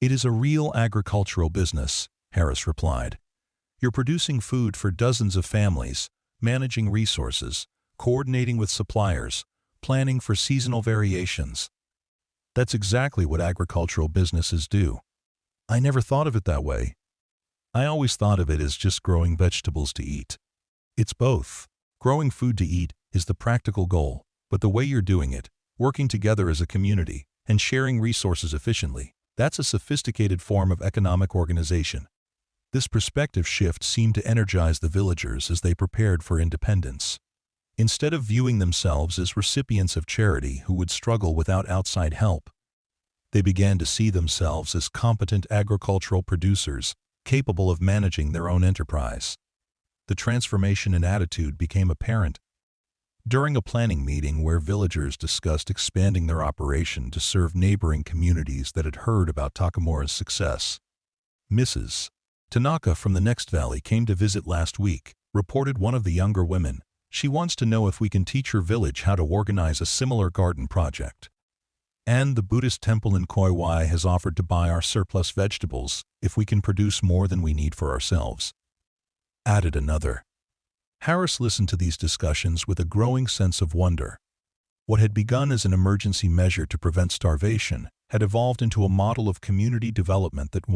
It is a real agricultural business, Harris replied. You're producing food for dozens of families, managing resources, coordinating with suppliers, planning for seasonal variations. That's exactly what agricultural businesses do. I never thought of it that way. I always thought of it as just growing vegetables to eat. It's both. Growing food to eat is the practical goal, but the way you're doing it, working together as a community, and sharing resources efficiently, that's a sophisticated form of economic organization. This perspective shift seemed to energize the villagers as they prepared for independence. Instead of viewing themselves as recipients of charity who would struggle without outside help, they began to see themselves as competent agricultural producers capable of managing their own enterprise. The transformation in attitude became apparent during a planning meeting where villagers discussed expanding their operation to serve neighboring communities that had heard about Takamura's success. Mrs. Tanaka from the next valley came to visit last week, reported one of the younger women. She wants to know if we can teach her village how to organize a similar garden project. And the Buddhist temple in Koiwai has offered to buy our surplus vegetables if we can produce more than we need for ourselves, added another. Harris listened to these discussions with a growing sense of wonder. What had begun as an emergency measure to prevent starvation had evolved into a model of community development that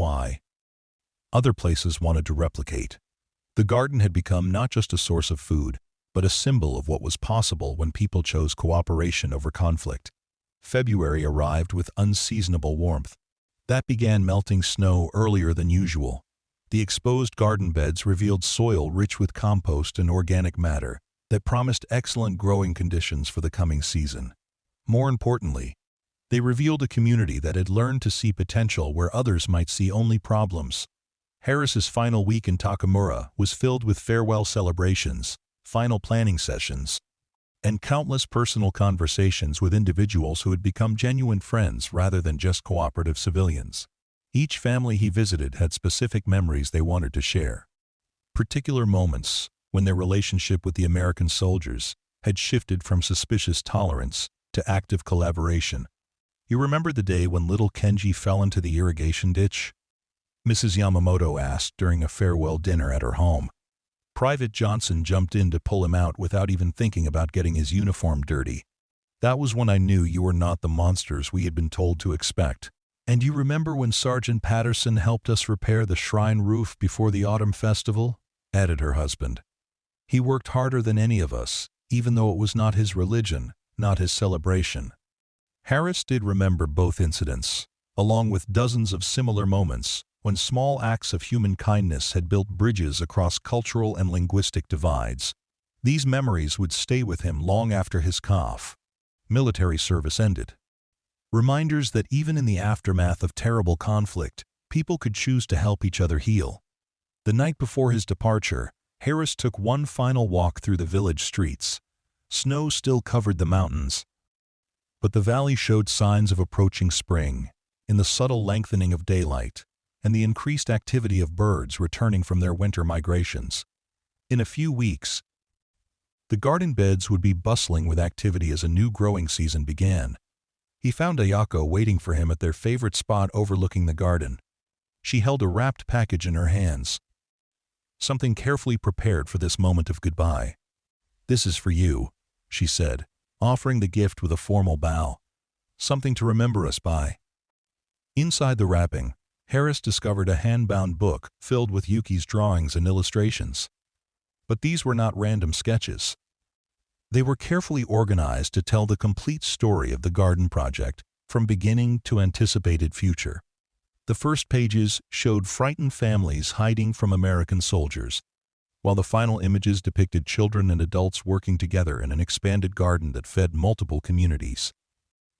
other places wanted to replicate. The garden had become not just a source of food, but a symbol of what was possible when people chose cooperation over conflict. February arrived with unseasonable warmth. That began melting snow earlier than usual. The exposed garden beds revealed soil rich with compost and organic matter that promised excellent growing conditions for the coming season. More importantly, they revealed a community that had learned to see potential where others might see only problems. Harris's final week in Takamura was filled with farewell celebrations, final planning sessions, and countless personal conversations with individuals who had become genuine friends rather than just cooperative civilians. Each family he visited had specific memories they wanted to share. Particular moments when their relationship with the American soldiers had shifted from suspicious tolerance to active collaboration. "You remember the day when little Kenji fell into the irrigation ditch?" Mrs. Yamamoto asked during a farewell dinner at her home. Private Johnson jumped in to pull him out without even thinking about getting his uniform dirty. "That was when I knew you were not the monsters we had been told to expect." "And you remember when Sergeant Patterson helped us repair the shrine roof before the autumn festival?" added her husband. "He worked harder than any of us, even though it was not his religion, not his celebration." Harris did remember both incidents, along with dozens of similar moments when small acts of human kindness had built bridges across cultural and linguistic divides. These memories would stay with him long after his military service ended. Reminders that even in the aftermath of terrible conflict, people could choose to help each other heal. The night before his departure, Harris took one final walk through the village streets. Snow still covered the mountains, but the valley showed signs of approaching spring, in the subtle lengthening of daylight and the increased activity of birds returning from their winter migrations. In a few weeks, the garden beds would be bustling with activity as a new growing season began. He found Ayako waiting for him at their favorite spot overlooking the garden. She held a wrapped package in her hands, something carefully prepared for this moment of goodbye. "This is for you," she said, offering the gift with a formal bow. "Something to remember us by." Inside the wrapping, Harris discovered a hand-bound book filled with Yuki's drawings and illustrations. But these were not random sketches. They were carefully organized to tell the complete story of the garden project, from beginning to anticipated future. The first pages showed frightened families hiding from American soldiers, while the final images depicted children and adults working together in an expanded garden that fed multiple communities.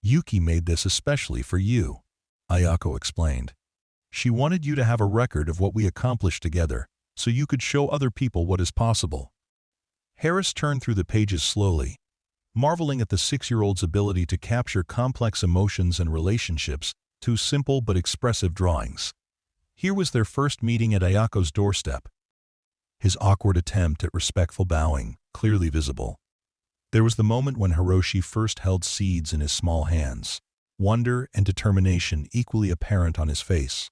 "Yuki made this especially for you," Ayako explained. "She wanted you to have a record of what we accomplished together, so you could show other people what is possible." Harris turned through the pages slowly, marveling at the 6-year-old's ability to capture complex emotions and relationships through simple but expressive drawings. Here was their first meeting at Ayako's doorstep. His awkward attempt at respectful bowing, clearly visible. There was the moment when Hiroshi first held seeds in his small hands, wonder and determination equally apparent on his face.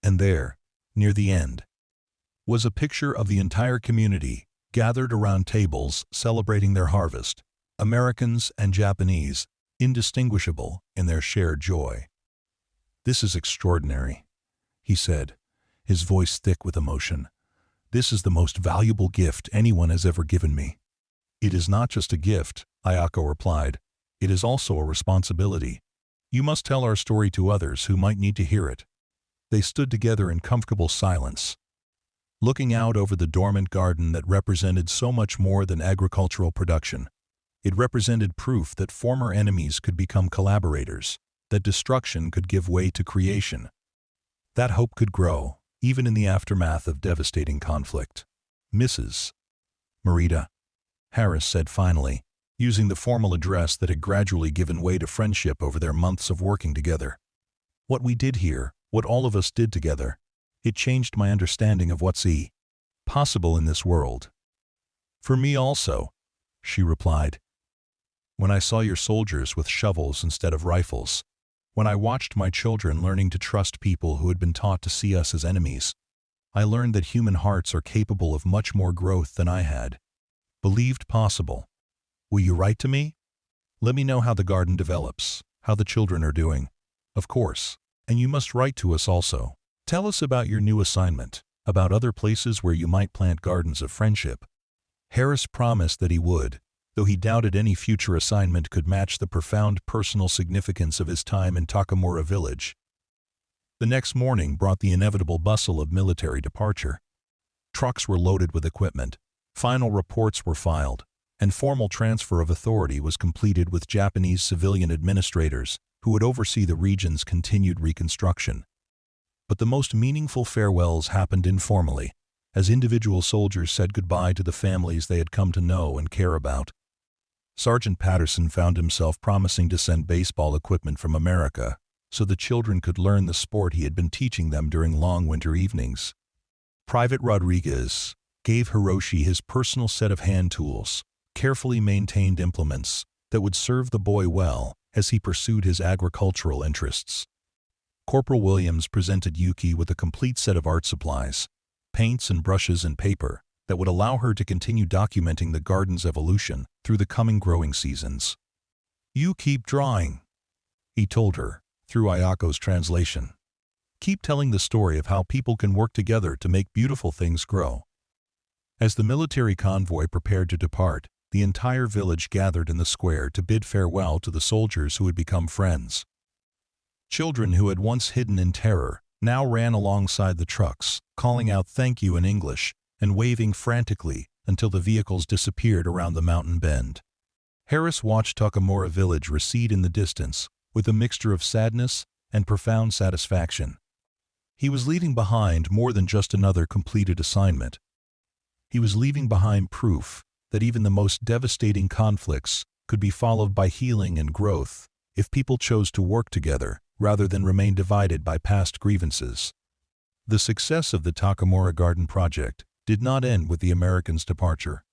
And there, near the end, was a picture of the entire community gathered around tables celebrating their harvest, Americans and Japanese, indistinguishable in their shared joy. "This is extraordinary," he said, his voice thick with emotion. "This is the most valuable gift anyone has ever given me." "It is not just a gift," Ayako replied. "It is also a responsibility. You must tell our story to others who might need to hear it." They stood together in comfortable silence, looking out over the dormant garden that represented so much more than agricultural production. It represented proof that former enemies could become collaborators, that destruction could give way to creation, that hope could grow, even in the aftermath of devastating conflict. "Mrs. Morita," Harris said finally, using the formal address that had gradually given way to friendship over their months of working together. "What we did here, what all of us did together, it changed my understanding of what's possible in this world." "For me also," she replied. "When I saw your soldiers with shovels instead of rifles, when I watched my children learning to trust people who had been taught to see us as enemies, I learned that human hearts are capable of much more growth than I had believed possible. Will you write to me? Let me know how the garden develops, how the children are doing. Of course. And you must write to us also. Tell us about your new assignment, about other places where you might plant gardens of friendship." Harris promised that he would, though he doubted any future assignment could match the profound personal significance of his time in Takamura village. The next morning brought the inevitable bustle of military departure. Trucks were loaded with equipment, final reports were filed, and formal transfer of authority was completed with Japanese civilian administrators who would oversee the region's continued reconstruction. But the most meaningful farewells happened informally, as individual soldiers said goodbye to the families they had come to know and care about. Sergeant Patterson found himself promising to send baseball equipment from America so the children could learn the sport he had been teaching them during long winter evenings. Private Rodriguez gave Hiroshi his personal set of hand tools, carefully maintained implements that would serve the boy well as he pursued his agricultural interests. Corporal Williams presented Yuki with a complete set of art supplies, paints and brushes and paper that would allow her to continue documenting the garden's evolution through the coming growing seasons. "You keep drawing," he told her, through Ayako's translation. "Keep telling the story of how people can work together to make beautiful things grow." As the military convoy prepared to depart, the entire village gathered in the square to bid farewell to the soldiers who had become friends. Children who had once hidden in terror now ran alongside the trucks, calling out "thank you" in English and waving frantically until the vehicles disappeared around the mountain bend. Harris watched Takamura village recede in the distance with a mixture of sadness and profound satisfaction. He was leaving behind more than just another completed assignment. He was leaving behind proof that even the most devastating conflicts could be followed by healing and growth if people chose to work together rather than remain divided by past grievances. The success of the Takamura Garden project did not end with the Americans' departure.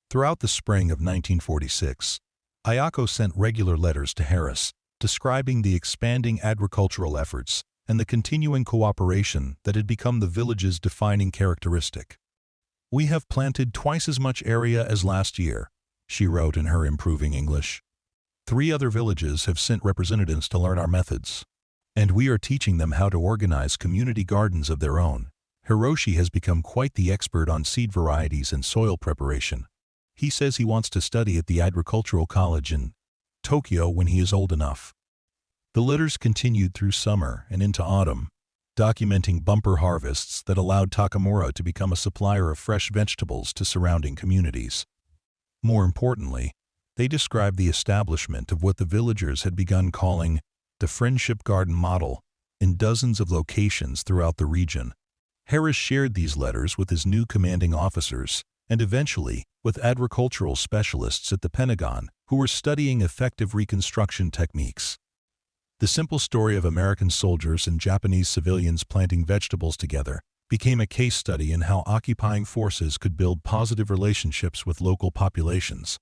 Throughout the spring of 1946, Ayako sent regular letters to Harris, describing the expanding agricultural efforts and the continuing cooperation that had become the village's defining characteristic. "We have planted twice as much area as last year," she wrote in her improving English. "3 other villages have sent representatives to learn our methods, and we are teaching them how to organize community gardens of their own." Hiroshi has become quite the expert on seed varieties and soil preparation. He says he wants to study at the Agricultural College in Tokyo when he is old enough. The letters continued through summer and into autumn, documenting bumper harvests that allowed Takamura to become a supplier of fresh vegetables to surrounding communities. More importantly, they described the establishment of what the villagers had begun calling the Friendship Garden Model in dozens of locations throughout the region. Harris shared these letters with his new commanding officers and eventually with agricultural specialists at the Pentagon who were studying effective reconstruction techniques. The simple story of American soldiers and Japanese civilians planting vegetables together became a case study in how occupying forces could build positive relationships with local populations.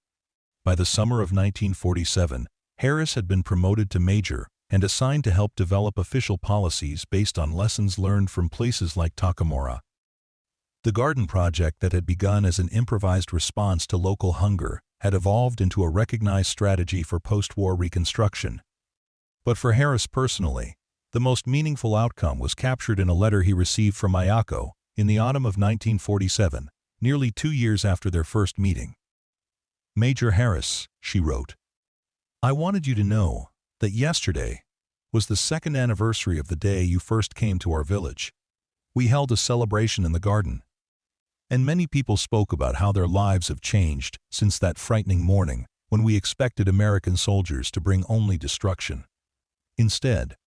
By the summer of 1947, Harris had been promoted to major and assigned to help develop official policies based on lessons learned from places like Takamura. The garden project that had begun as an improvised response to local hunger had evolved into a recognized strategy for post-war reconstruction. But for Harris personally, the most meaningful outcome was captured in a letter he received from Ayako in the autumn of 1947, nearly 2 years after their first meeting. "Major Harris," she wrote, "I wanted you to know that yesterday was the 2nd anniversary of the day you first came to our village. We held a celebration in the garden, and many people spoke about how their lives have changed since that frightening morning when we expected American soldiers to bring only destruction. Instead,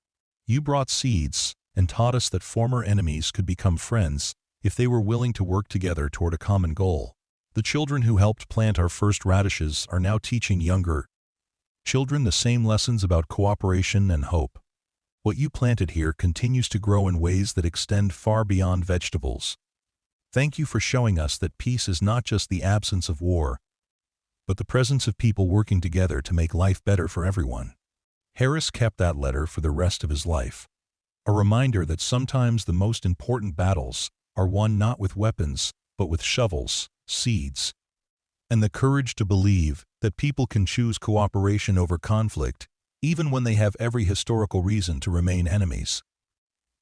you brought seeds and taught us that former enemies could become friends if they were willing to work together toward a common goal. The children who helped plant our first radishes are now teaching younger children the same lessons about cooperation and hope. What you planted here continues to grow in ways that extend far beyond vegetables. Thank you for showing us that peace is not just the absence of war, but the presence of people working together to make life better for everyone." Harris kept that letter for the rest of his life, a reminder that sometimes the most important battles are won not with weapons, but with shovels, seeds, and the courage to believe that people can choose cooperation over conflict, even when they have every historical reason to remain enemies.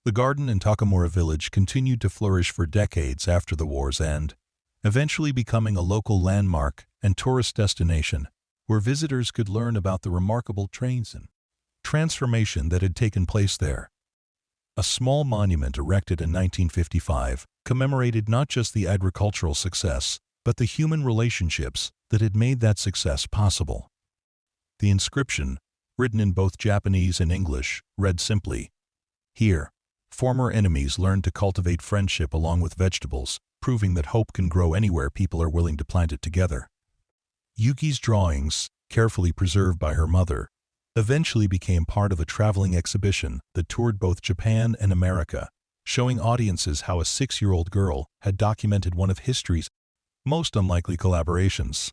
The garden in Takamura village continued to flourish for decades after the war's end, eventually becoming a local landmark and tourist destination where visitors could learn about the remarkable transformation that had taken place there. A small monument erected in 1955 commemorated not just the agricultural success, but the human relationships that had made that success possible. The inscription, written in both Japanese and English, read simply, "Here, former enemies learned to cultivate friendship along with vegetables, proving that hope can grow anywhere people are willing to plant it together." Yuki's drawings, carefully preserved by her mother, eventually became part of a traveling exhibition that toured both Japan and America, showing audiences how a 6-year-old girl had documented one of history's most unlikely collaborations.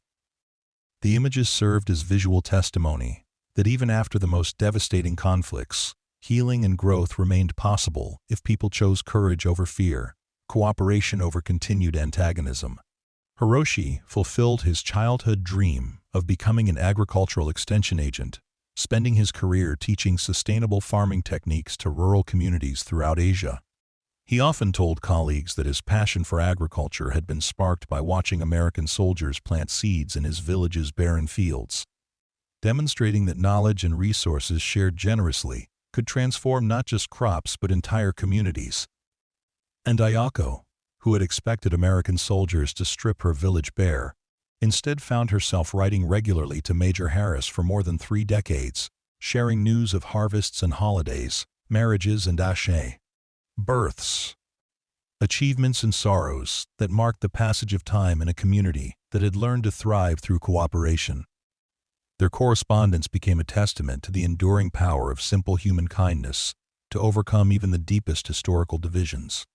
The images served as visual testimony that even after the most devastating conflicts, healing and growth remained possible if people chose courage over fear, cooperation over continued antagonism. Hiroshi fulfilled his childhood dream of becoming an agricultural extension agent, spending his career teaching sustainable farming techniques to rural communities throughout Asia. He often told colleagues that his passion for agriculture had been sparked by watching American soldiers plant seeds in his village's barren fields, demonstrating that knowledge and resources shared generously could transform not just crops but entire communities. And Ayako, who had expected American soldiers to strip her village bare, instead found herself writing regularly to Major Harris for more than 3 decades, sharing news of harvests and holidays, marriages and births, achievements and sorrows that marked the passage of time in a community that had learned to thrive through cooperation. Their correspondence became a testament to the enduring power of simple human kindness to overcome even the deepest historical divisions.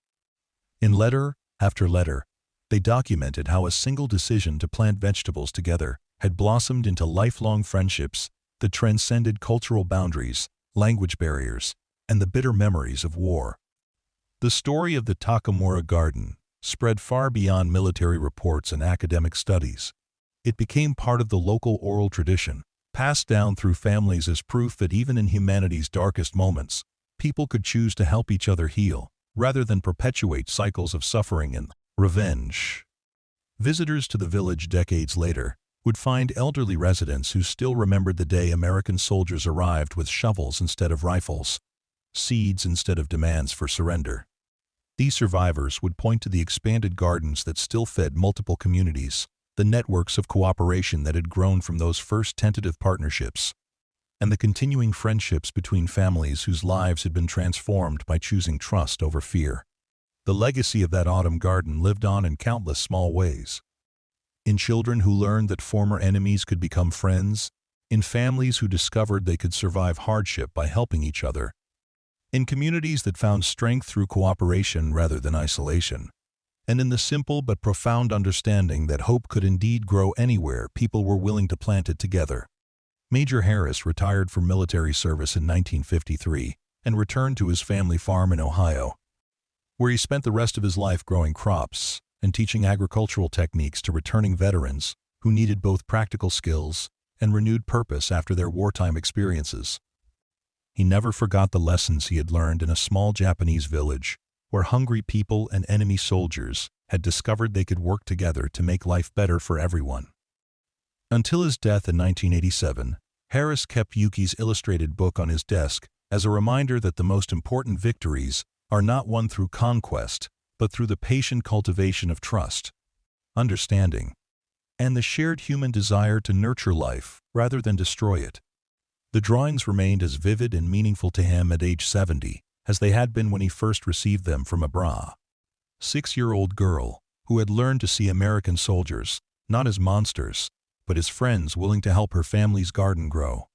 In letter after letter, they documented how a single decision to plant vegetables together had blossomed into lifelong friendships that transcended cultural boundaries, language barriers, and the bitter memories of war. The story of the Takamura Garden spread far beyond military reports and academic studies. It became part of the local oral tradition, passed down through families as proof that even in humanity's darkest moments, people could choose to help each other heal, rather than perpetuate cycles of suffering and revenge. Visitors to the village decades later would find elderly residents who still remembered the day American soldiers arrived with shovels instead of rifles, seeds instead of demands for surrender. These survivors would point to the expanded gardens that still fed multiple communities, the networks of cooperation that had grown from those first tentative partnerships, and the continuing friendships between families whose lives had been transformed by choosing trust over fear. The legacy of that autumn garden lived on in countless small ways. In children who learned that former enemies could become friends, in families who discovered they could survive hardship by helping each other, in communities that found strength through cooperation rather than isolation, and in the simple but profound understanding that hope could indeed grow anywhere people were willing to plant it together. Major Harris retired from military service in 1953 and returned to his family farm in Ohio, where he spent the rest of his life growing crops and teaching agricultural techniques to returning veterans who needed both practical skills and renewed purpose after their wartime experiences. He never forgot the lessons he had learned in a small Japanese village where hungry people and enemy soldiers had discovered they could work together to make life better for everyone. Until his death in 1987, Harris kept Yuki's illustrated book on his desk as a reminder that the most important victories are not won through conquest, but through the patient cultivation of trust, understanding, and the shared human desire to nurture life rather than destroy it. The drawings remained as vivid and meaningful to him at age 70 as they had been when he first received them from a 6-year-old girl who had learned to see American soldiers not as monsters, but as friends willing to help her family's garden grow.